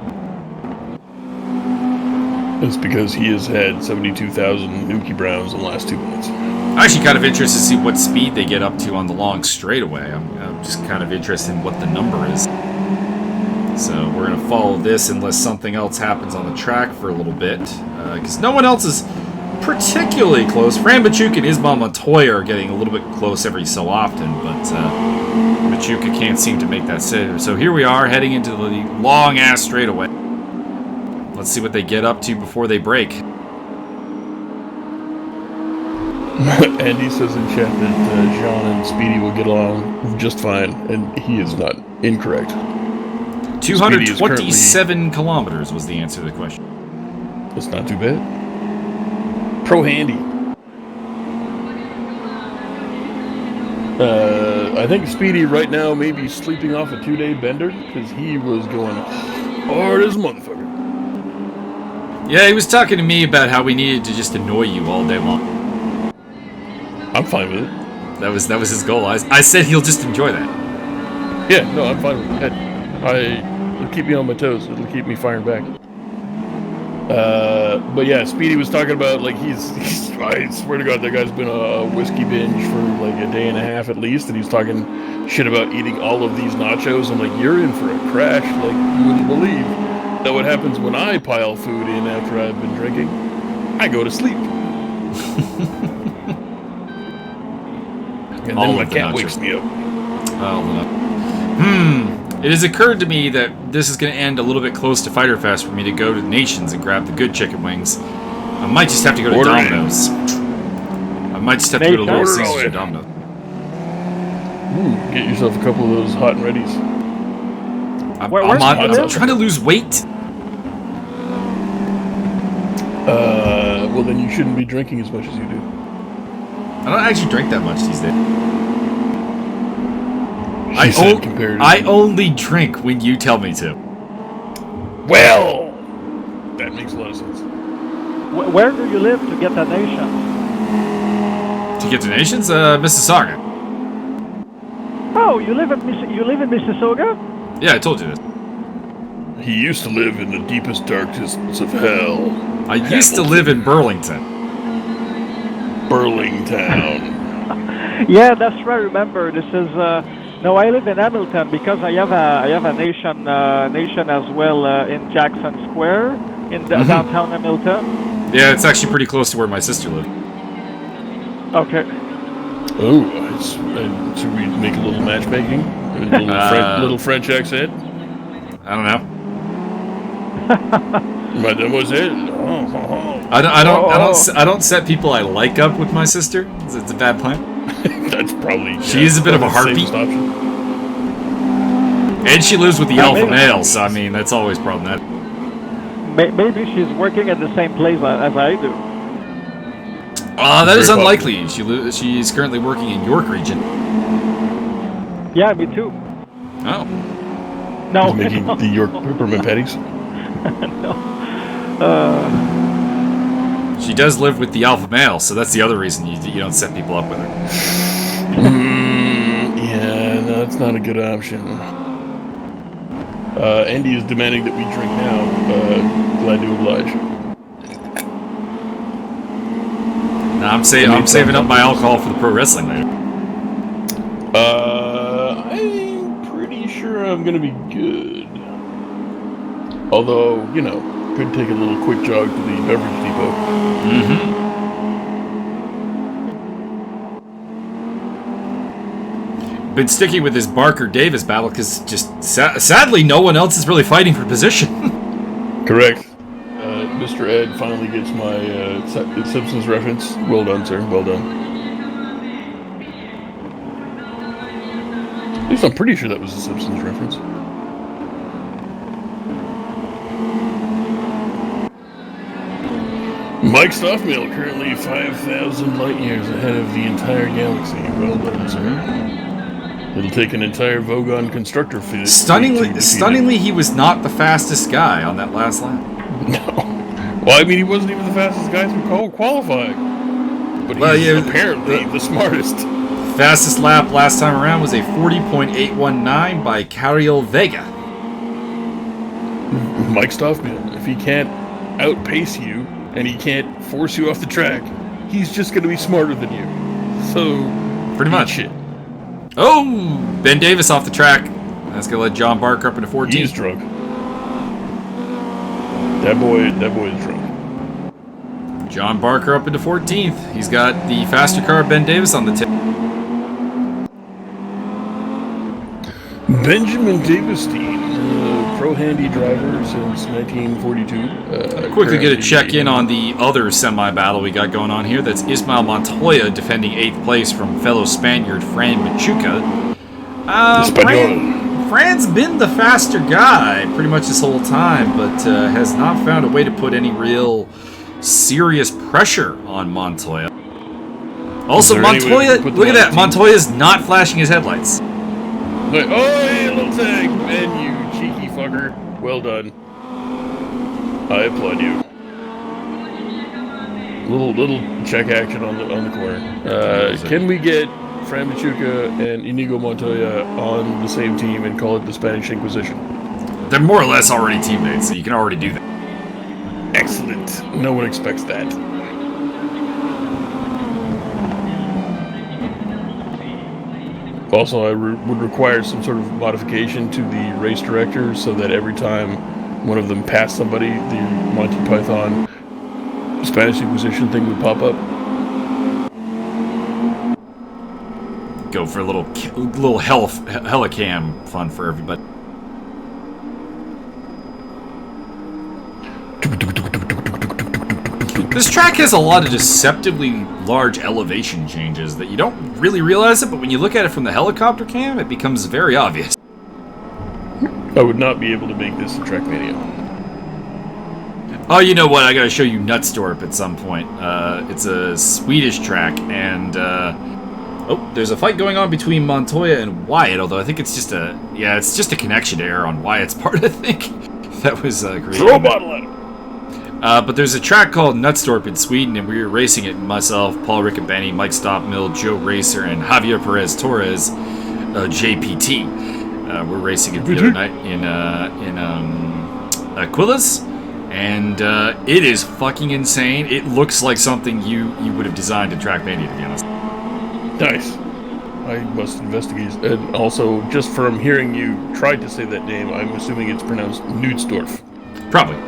It's because he has had 72,000 Nuki Browns in the last 2 minutes. I'm actually kind of interested to see what speed they get up to on the long straightaway. I'm just kind of interested in what the number is. So we're going to follow this unless something else happens on the track for a little bit. Because no one else is particularly close. Fran Machuca and Ismail Montoya are getting a little bit close every so often. But Machuca can't seem to make that sit. So here we are heading into the long-ass straightaway. Let's see what they get up to before they break. Andy says in chat that Jean and Speedy will get along just fine, and he is not incorrect. 227 kilometers was the answer to the question. That's not too bad. Pro handy. I think Speedy right now may be sleeping off a 2-day bender, because he was going hard as a motherfucker. Yeah, he was talking to me about how we needed to just annoy you all day long. I'm fine with it. That was his goal. I said he'll just enjoy that. Yeah, no, I'm fine with it. It'll keep me on my toes. It'll keep me firing back. But yeah, Speedy was talking about, like, he's I swear to God, that guy's been a whiskey binge for like a day and a half at least, and he's talking shit about eating all of these nachos. I'm like, you're in for a crash like you wouldn't believe. That what happens when I pile food in after I've been drinking? I go to sleep. And then my cat wakes me up. It has occurred to me that this is going to end a little bit close to Fighter Fest for me to go to Nations and grab the good chicken wings. I might just have to go to Domino's. I might just have to go to Little Caesars or Domino's. Get yourself a couple of those hot and readies. I'm trying to lose weight. Well, then you shouldn't be drinking as much as you do. I don't actually drink that much these days. I only drink when you tell me to. Well, that makes a lot of sense. Where do you live to get to Nations? To get to Nations? Mississauga. Oh, you live in Mississauga? Yeah, I told you this. He used to live in the deepest darkness of hell. I used to live in Burlington. Burlington. Yeah, that's right. Remember, this is. No, I live in Hamilton because I have a nation as well in Jackson Square in downtown Hamilton. Yeah, it's actually pretty close to where my sister lived. Okay. Oh, should we make a little matchmaking? A little French accent? I don't know. Mademoiselle. I don't set people I like up with my sister. It's a bad plan. That's probably. She is a bit of a heartbeat. And she lives with the alpha male, so I mean that's always problematic. Maybe she's working at the same place as I do. That is unlikely. She's currently working in York region. Yeah, me too. Oh. No. Making the York peppermint patties. No. She does live with the alpha male, so that's the other reason you don't set people up with her. Yeah, no, that's not a good option. Andy is demanding that we drink now. Glad to oblige. Nah, I'm saving up my alcohol for the pro wrestling later. I'm pretty sure I'm gonna be good. Although, you know, could take a little quick jog to the beverage depot. Been sticking with this Barker-Davis battle because just sadly no one else is really fighting for position. Correct. Mr. Ed finally gets my Simpsons reference. Well done, sir. Well done. At least I'm pretty sure that was a Simpsons reference. Mike Stoffmill currently 5,000 light years ahead of the entire galaxy. Well done, sir. It'll take an entire Vogon constructor fleet. Stunningly, he was not the fastest guy on that last lap. No. Well, I mean, he wasn't even the fastest guy through qualifying. But he's apparently the smartest. Fastest lap last time around was a 40.819 by Cariel Vega. Mike Stoffmill, if he can't outpace you and he can't force you off the track, he's just going to be smarter than you. So, pretty much. Shit. Oh, Ben Davis off the track. That's going to let John Barker up into 14th. He's drunk. That boy is drunk. John Barker up into 14th. He's got the faster car, Ben Davis, on the tip. Benjamin Davistein, pro-handy driver since 1942. Quickly get a check-in on the other semi-battle we got going on here. That's Ismael Montoya defending 8th place from fellow Spaniard Fran Machuca. Fran's been the faster guy pretty much this whole time, but has not found a way to put any real serious pressure on Montoya. Also, Montoya, look at that. Montoya's not flashing his headlights. Like, oh, hey, little tag, man, you cheeky fucker. Well done. I applaud you. Little check action on the corner. Can we get Fran Machuca and Inigo Montoya on the same team and call it the Spanish Inquisition? They're more or less already teammates, so you can already do that. Excellent. No one expects that. Also, I would require some sort of modification to the race director so that every time one of them passed somebody, the Monty Python Spanish Inquisition thing would pop up. Go for a little helicam fun for everybody. This track has a lot of deceptively large elevation changes that you don't really realize it, but when you look at it from the helicopter cam, it becomes very obvious. I would not be able to make this a Trackmania. Oh, you know what? I gotta show you Nutstorp at some point. It's a Swedish track, and oh, there's a fight going on between Montoya and Wyatt. Although I think it's just a connection error on Wyatt's part. I think that was great. Throw a bottle at him. But there's a track called Nutstorp in Sweden, and we were racing it. Myself, Paul Riccobeni, Mike Stoppmill, Joe Racer, and Javier Perez Torres, JPT. We're racing it the other night in Aquilas, and it is fucking insane. It looks like something you would have designed in Trackmania, to be honest. Nice. I must investigate. And also, just from hearing you try to say that name, I'm assuming it's pronounced Nutsdorf. Probably.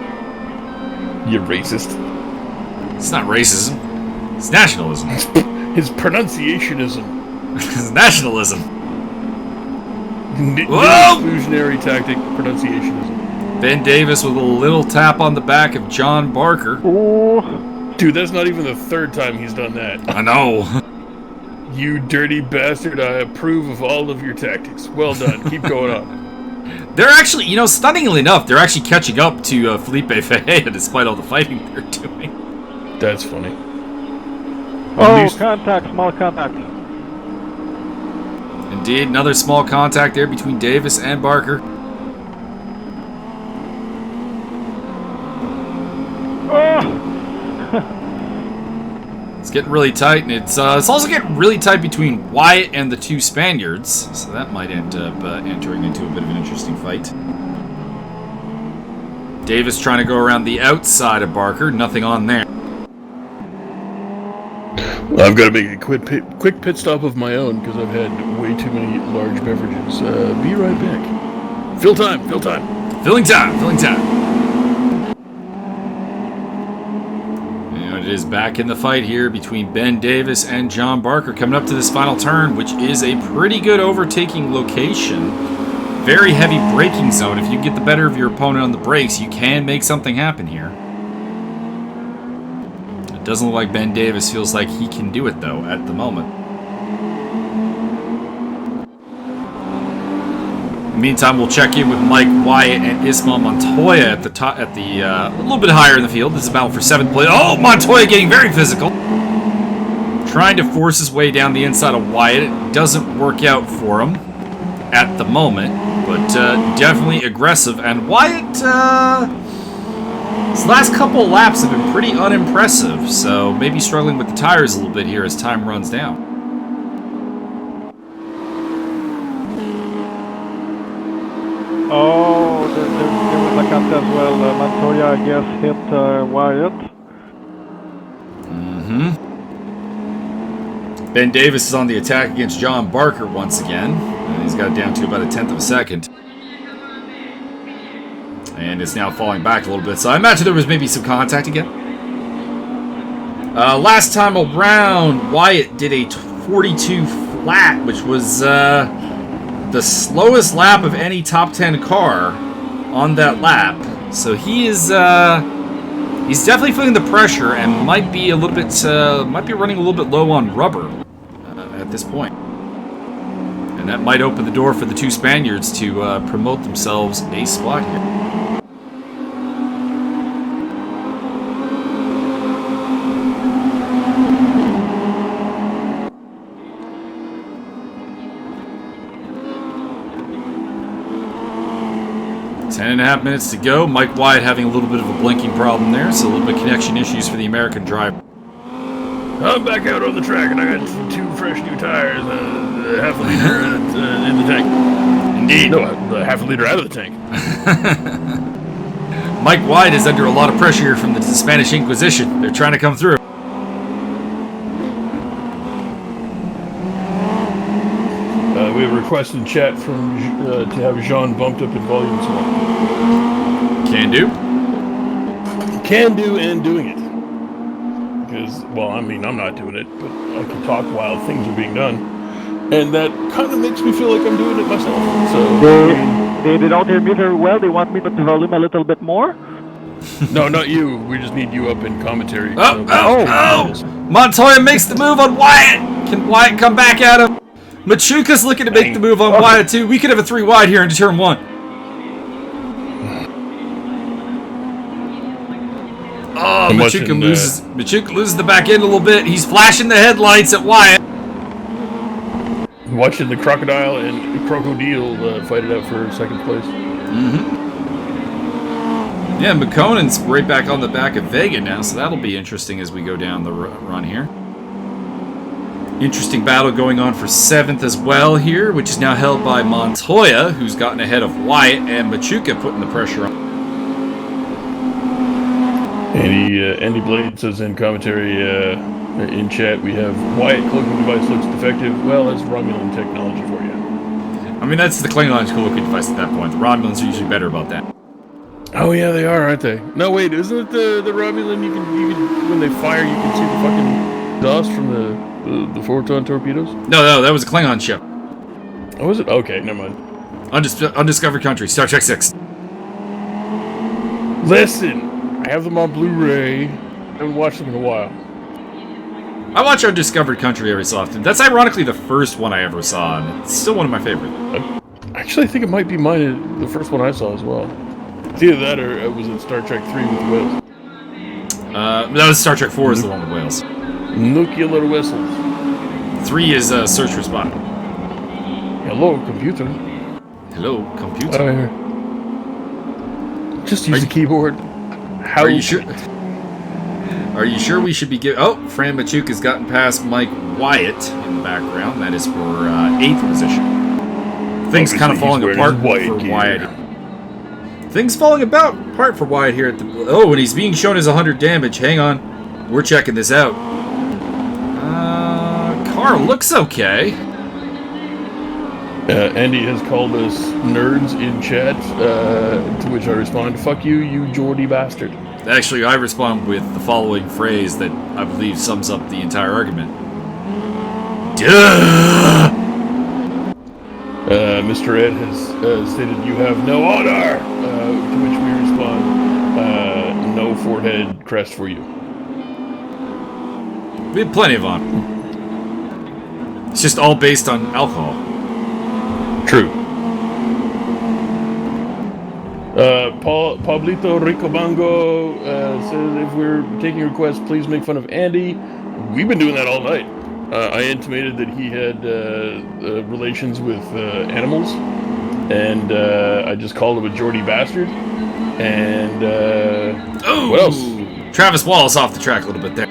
You racist. It's not racism. It's nationalism. His pronunciationism. It's nationalism. Exclusionary tactic pronunciationism. Ben Davis with a little tap on the back of John Barker. Oh. Dude, that's not even the third time he's done that. I know. You dirty bastard, I approve of all of your tactics. Well done. Keep going on. They're actually, stunningly enough, they're actually catching up to Felipe Ferreira despite all the fighting they're doing. That's funny. Oh, contact, small contact. Indeed, another small contact there between Davis and Barker. Oh. It's getting really tight, and it's also getting really tight between Wyatt and the two Spaniards, so that might end up entering into a bit of an interesting fight. Davis trying to go around the outside of Barker, nothing on there. I've got to make a quick pit stop of my own because I've had way too many large beverages. Be right back. Fill time. Filling time. And it is back in the fight here between Ben Davis and John Barker coming up to this final turn, which is a pretty good overtaking location. Very heavy braking zone. If you get the better of your opponent on the brakes, you can make something happen here. It doesn't look like Ben Davis feels like he can do it, though, at the moment. Meantime, we'll check in with Mike Wyatt and Ismael Montoya at the top, a little bit higher in the field. This is a battle for 7th place. Oh, Montoya getting very physical, trying to force his way down the inside of Wyatt. It doesn't work out for him at the moment, but definitely aggressive. And Wyatt, his last couple of laps have been pretty unimpressive, so maybe struggling with the tires a little bit here as time runs down. Oh, there was a cut as well. Montoya, I guess, hit Wyatt. Ben Davis is on the attack against John Barker once again. And he's got it down to about a 1/10 of a second. And it's now falling back a little bit. So I imagine there was maybe some contact again. Last time around, Wyatt did a 42 flat, which was the slowest lap of any top 10 car on that lap. So he is he's definitely feeling the pressure and might be a little bit might be running a little bit low on rubber at this point. And that might open the door for the two Spaniards to promote themselves a spot here. Ten and a half minutes to go. Mike Wyatt having a little bit of a blinking problem there, so a little bit of connection issues for the American driver. I'm back out on the track, and I got 2 fresh new tires, half a liter in the tank. Indeed. No, half a liter out of the tank. Mike Wyatt is under a lot of pressure here from the Spanish Inquisition. They're trying to come through. We have a request in chat from to have Jean bumped up in volume as well. Can do. Can do and doing it. Because, well, I mean, I'm not doing it, but I can talk while things are being done. And that kind of makes me feel like I'm doing it myself. So They don't hear me very well. They want me to put the volume a little bit more. No, not you. We just need you up in commentary. Oh! Montoya makes the move on Wyatt. Can Wyatt come back at him? Machuca's looking to make the move on Wyatt too. We could have a 3 wide here into turn 1. Oh, Machuca loses the back end a little bit. He's flashing the headlights at Wyatt. Watching the Crocodile and Crocodile fight it out for 2nd place. Yeah, McConan's right back on the back of Vega now, so that'll be interesting as we go down the run here. Interesting battle going on for 7th as well here, which is now held by Montoya, who's gotten ahead of Wyatt, and Machuca putting the pressure on. Andy Blade says in commentary in chat, we have Wyatt cloaking device looks defective. Well, that's Romulan technology for you. I mean, that's the Klingon cloaking device at that point. The Romulans are usually better about that. Oh yeah, they are, aren't they? No, wait, isn't it the Romulan? You can when they fire, you can see the fucking dust from the photon torpedoes? No, that was a Klingon ship. Oh, was it? Okay, never mind. Undiscovered Country, Star Trek 6. Listen, I have them on Blu-ray. I haven't watched them in a while. I watch Undiscovered Country every so often. That's ironically the first one I ever saw, and it's still one of my favorites. Actually, I think it might be mine, the first one I saw as well. It's either that or it was in Star Trek 3 with the whales. That was Star Trek 4 is the one with whales. Nuclear whistles. 3 is Search for Spot. Hello, computer. Hello, computer. Just use the keyboard. How are you sure? Are you sure we should be giving... Oh, Fran Machuca's gotten past Mike Wyatt in the background. That is for 8th position. Things kind of falling apart for Wyatt. Things falling apart for Wyatt here at the... Oh, and he's being shown as 100 damage. Hang on. We're checking this out. Car looks okay. Andy has called us nerds in chat, to which I respond, "Fuck you, you Geordie bastard." Actually, I respond with the following phrase that I believe sums up the entire argument. Duh! Mr. Ed has stated, "You have no honor," to which we respond, "No forehead crest for you." We have plenty of honor. It's just all based on alcohol. True. Pablito Ricobango says, "If we're taking requests, please make fun of Andy." We've been doing that all night. I intimated that he had relations with animals, and I just called him a Geordie bastard. And what else? Travis Wallace off the track a little bit there.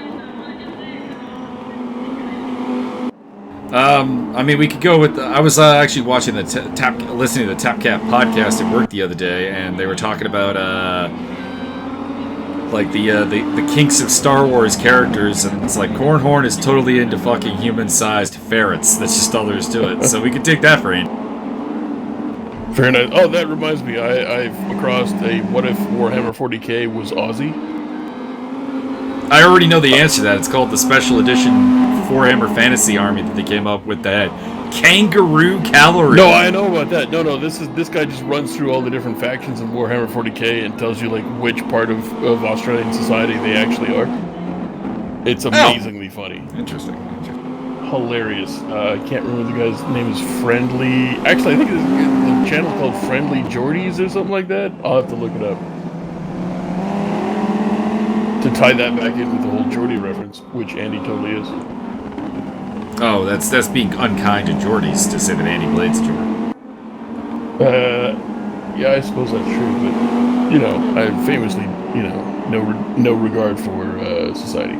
I mean, we could go with. I was actually watching listening to the TapCap podcast at work the other day, and they were talking about like the kinks of Star Wars characters, and it's like Cornhorn is totally into fucking human-sized ferrets. That's just all there is to it. So we could take that for Andy. Fair enough. Oh, that reminds me. I've crossed a what if Warhammer 40k was Aussie. I already know the answer to that. It's called the Special Edition Warhammer Fantasy Army that they came up with that Kangaroo Cavalry. No, I know about that. No, this guy just runs through all the different factions in Warhammer 40k and tells you like which part of Australian society they actually are. It's amazingly funny. Interesting. Hilarious. I can't remember the guy's name is Friendly. Actually, I think the channel's called Friendly Geordies or something like that. I'll have to look it up. To tie that back in with the whole Geordie reference, which Andy totally is. Oh, that's being unkind to Geordies to say that Andy Blade's a Geordie. Yeah, I suppose that's true, but you know, I famously, you know, no regard for society.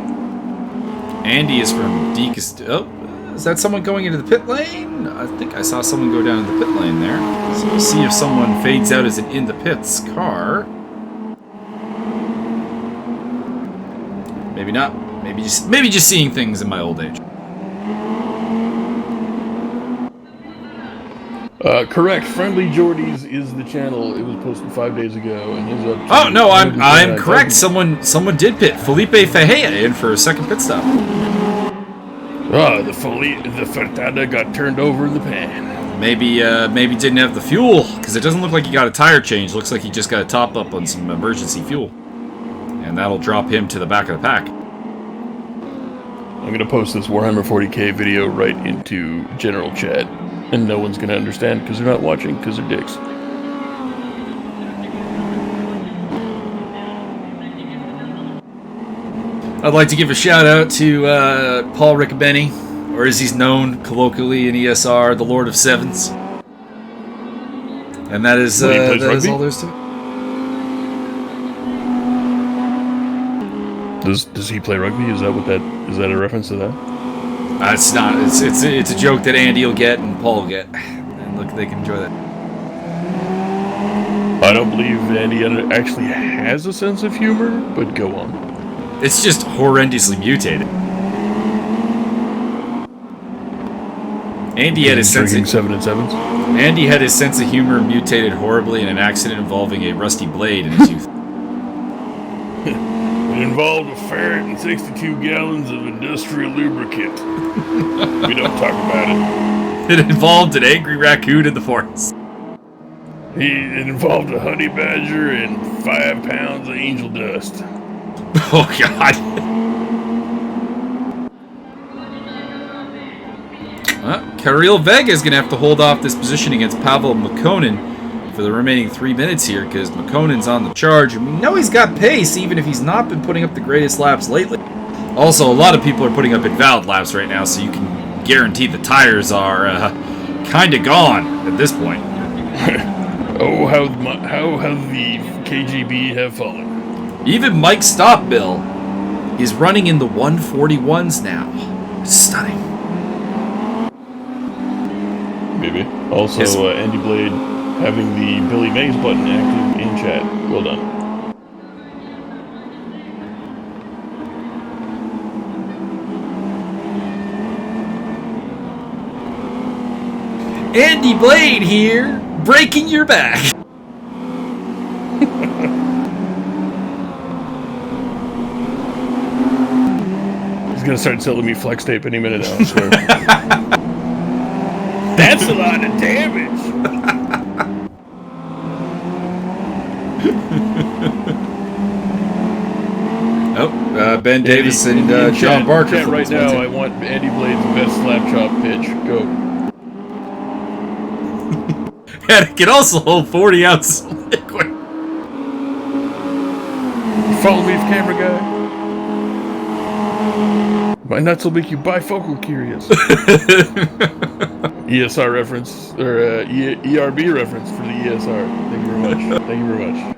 Andy is from Deeks. Oh, is that someone going into the pit lane? I think I saw someone go down in the pit lane there. So we'll see if someone fades out as an in the pits car. Maybe not. Maybe just seeing things in my old age. Correct. Friendly Geordies is the channel. It was posted 5 days ago, and is up. Oh no, I'm correct. Someone did pit Felipe Fajea in for a second pit stop. The Fertada got turned over in the pan. Maybe didn't have the fuel, because it doesn't look like he got a tire change. Looks like he just got a top up on some emergency fuel. And that'll drop him to the back of the pack. I'm going to post this Warhammer 40k video right into general chat, and no one's going to understand because they're not watching, because they're dicks. I'd like to give a shout out to Paul Riccobeni, or as he's known colloquially in ESR, the Lord of Sevens. And that is, that is all there is to it. Does he play rugby? Is that a reference to that? It's not. It's a joke that Andy will get and Paul will get, and look, they can enjoy that. I don't believe Andy actually has a sense of humor, but go on. It's just horrendously mutated. Andy had his sense of 7 and 7s. Andy had his sense of humor mutated horribly in an accident involving a rusty blade in his youth. It involved a ferret and 62 gallons of industrial lubricant. We don't talk about It involved an angry raccoon in the forest. It involved a honey badger and 5 pounds of angel dust. Oh, God. Kirill Vega is going to have to hold off this position against Pavel Makonnen for the remaining 3 minutes here, because Makonen's on the charge, and we know he's got pace, even if he's not been putting up the greatest laps lately. Also, a lot of people are putting up invalid laps right now, so you can guarantee the tires are kind of gone at this point. Oh, how the KGB have fallen. Even Mike Stopbill is running in the 141s now. Stunning. Maybe. Also, Andy Blade having the Billy Mays button active in chat. Well done. Andy Blade here, breaking your back. He's gonna start selling me flex tape any minute now, I swear. That's a lot of damage. Ben Davis and John Barker. Right now, I want Andy Blade's best slap chop pitch. Go. And it can also hold 40 ounces of liquid. Follow me, camera guy. My nuts will make you bifocal curious. ESR reference, or ERB reference for the ESR. Thank you very much. Thank you very much.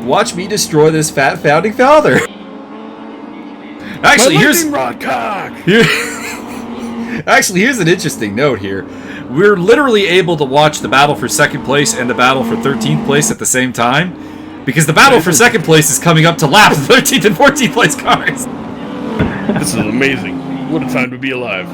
Watch me destroy this fat founding father. Actually, here's an interesting note here. We're literally able to watch the battle for second place and the battle for 13th place at the same time, because the battle for second place is coming up to lap the 13th and 14th place cars. This is amazing. What a time to be alive.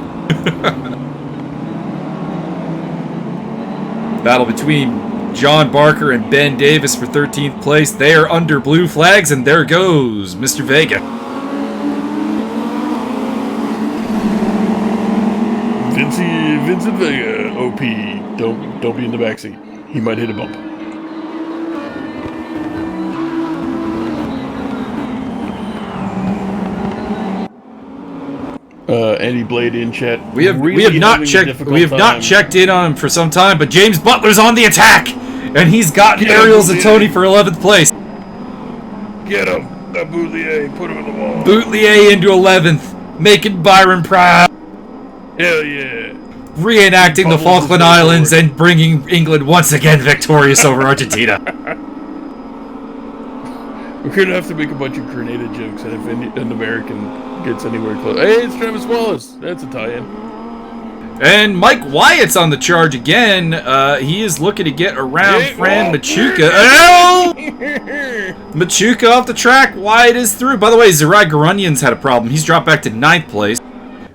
Battle between John Barker and Ben Davis for 13th place. They are under blue flags, and there goes Mr. Vega. Vincent Vega, OP. Don't be in the backseat. He might hit a bump. Andy Blade in chat. We have not checked in on him for some time, but James Butler's on the attack, and he's gotten Ariels and Tony for 11th place. Get him, that Boutlier, put him in the wall. Boutlier into 11th, making Byron proud. Hell yeah. Reenacting the Falkland Islands and bringing England once again victorious over Argentina. We're gonna have to make a bunch of Grenada jokes, and if an American gets anywhere close, hey, it's Travis Wallace. That's a tie-in. And Mike Wyatt's on the charge again. He is looking to get around Fran Machuca. Oh! Machuca off the track. Wyatt is through. By the way, Zerai Garunyan's had a problem. He's dropped back to 9th place.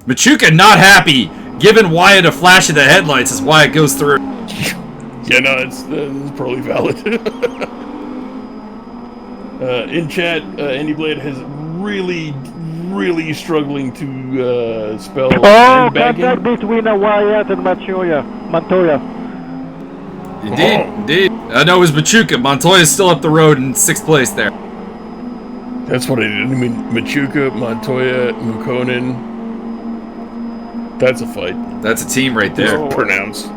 Machuca not happy. Giving Wyatt a flash of the headlights as Wyatt goes through. Yeah, no, it's probably valid. In chat, Andy Blade has really struggling to spell. Contact between Wyatt and Montoya. Indeed. No, it was Machuca. Montoya's still up the road in 6th place there. That's what I did. I mean, Machuca, Montoya, Mukonen. That's a fight. That's a team right there. Pronounce.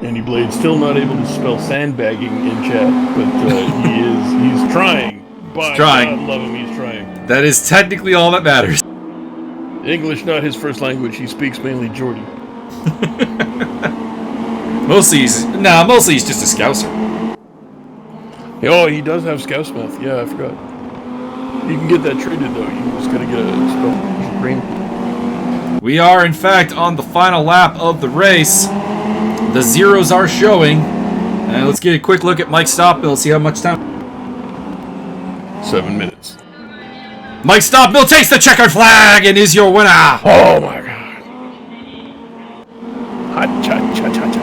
Andy Blade still not able to spell sandbagging in chat, but he's trying. By God, love him, he's trying. That is technically all that matters. English not his first language. He speaks mainly Geordie. Mostly he's just a Scouser. Oh, he does have Scouse mouth. Yeah, I forgot. You can get that traded though. You just gotta get a spell green. We are in fact on the final lap of the race. The zeros are showing. And let's get a quick look at Mike Stopmill, see how much time. 7 minutes. Mike Stopmill takes the checkered flag and is your winner. Oh my God.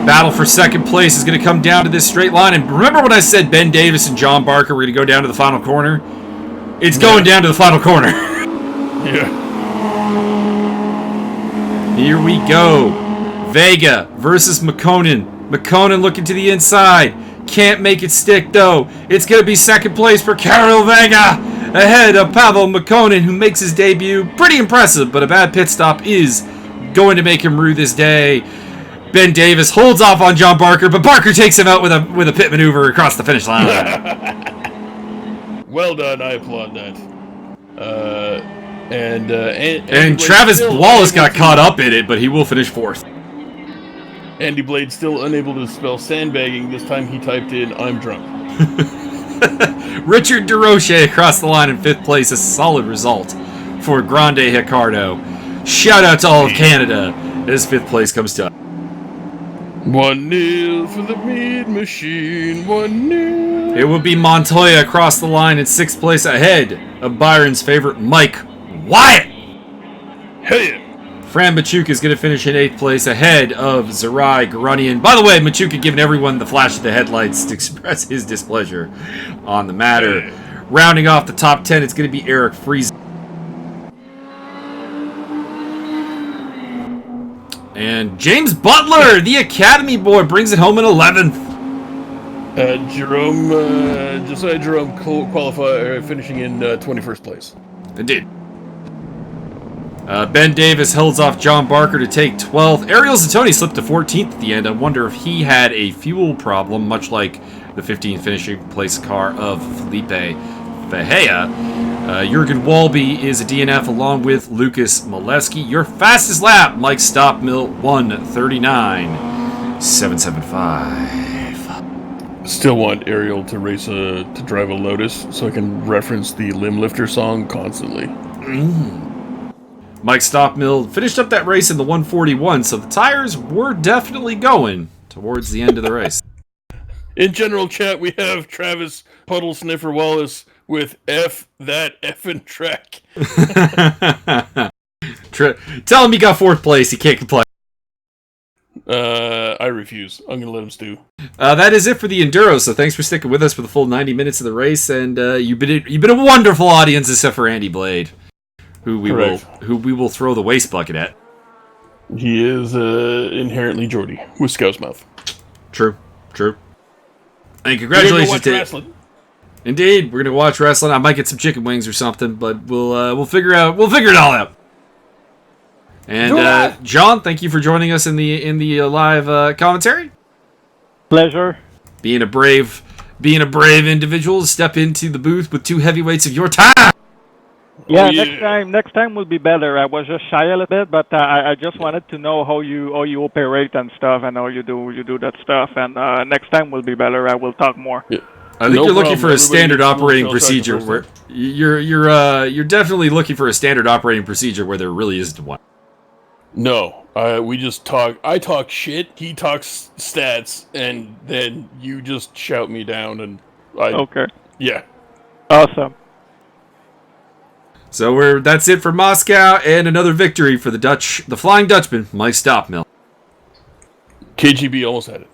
Battle for second place is going to come down to this straight line. And remember when I said Ben Davis and John Barker were going to go down to the final corner? It's going down to the final corner. Yeah. Here we go. Vega versus Mukonen. Mukonen looking to the inside. Can't make it stick, though. It's going to be second place for Karel Vega, ahead of Pavel Mukonen, who makes his debut. Pretty impressive, but a bad pit stop is going to make him rue this day. Ben Davis holds off on John Barker, but Barker takes him out with a pit maneuver across the finish line. Well done. I applaud that. And Travis Wallace got caught up in it, but he will finish 4th. Andy Blade still unable to spell sandbagging. This time he typed in, I'm drunk. Richard DeRoche across the line in 5th place. A solid result for Grande Ricardo. Shout out to all of Canada as 5th place comes to us. 1-0 for the Mead Machine. 1-0. It would be Montoya across the line in 6th place ahead of Byron's favorite Mike Wyatt. Hell yeah. Fran Machuca is going to finish in 8th place ahead of Zarai Garunian. By the way, Machuca giving everyone the flash of the headlights to express his displeasure on the matter. Yeah. Rounding off the top 10, it's going to be Eric Friese. And James Butler, the Academy boy, brings it home in 11th. Josiah Jerome finishing in 21st place. Indeed. Ben Davis holds off John Barker to take 12th. Ariel Zatoni slipped to 14th at the end. I wonder if he had a fuel problem, much like the 15th finishing place car of Felipe Fajea. Jurgen Walby is a DNF along with Lucas Molesky. Your fastest lap, Mike Stopmill, 1:39.775. Still want Ariel to drive a Lotus so I can reference the Limb Lifter song constantly. Mike Stopmill finished up that race in the 141, so the tires were definitely going towards the end of the race. In general chat, we have Travis Puddle Sniffer Wallace with F that effing track. Tell him he got 4th place. He can't complain. I refuse. I'm gonna let him stew. That is it for the Enduro. So thanks for sticking with us for the full 90 minutes of the race, and you've been a wonderful audience, except for Andy Blade, who we will throw the waste bucket at. He is inherently Geordie with Scout's mouth. True. And congratulations to wrestling. Indeed, we're gonna watch wrestling. I might get some chicken wings or something, but we'll figure it all out. And John, thank you for joining us in the live commentary. Pleasure. Being a brave individual, step into the booth with 2 heavyweights of your time. Yeah, next time will be better. I was just shy a little bit, but I just wanted to know how you operate and stuff, and how you do that stuff. And next time will be better. I will talk more. Yeah. I think you're looking for a standard operating procedure where you're definitely looking for a standard operating procedure where there really isn't one. No, we just talk. I talk shit. He talks stats, and then you just shout me down. And okay. Yeah. Awesome. So that's it for Moscow, and another victory for the Flying Dutchman, Mike Stopmill. KGB almost had it.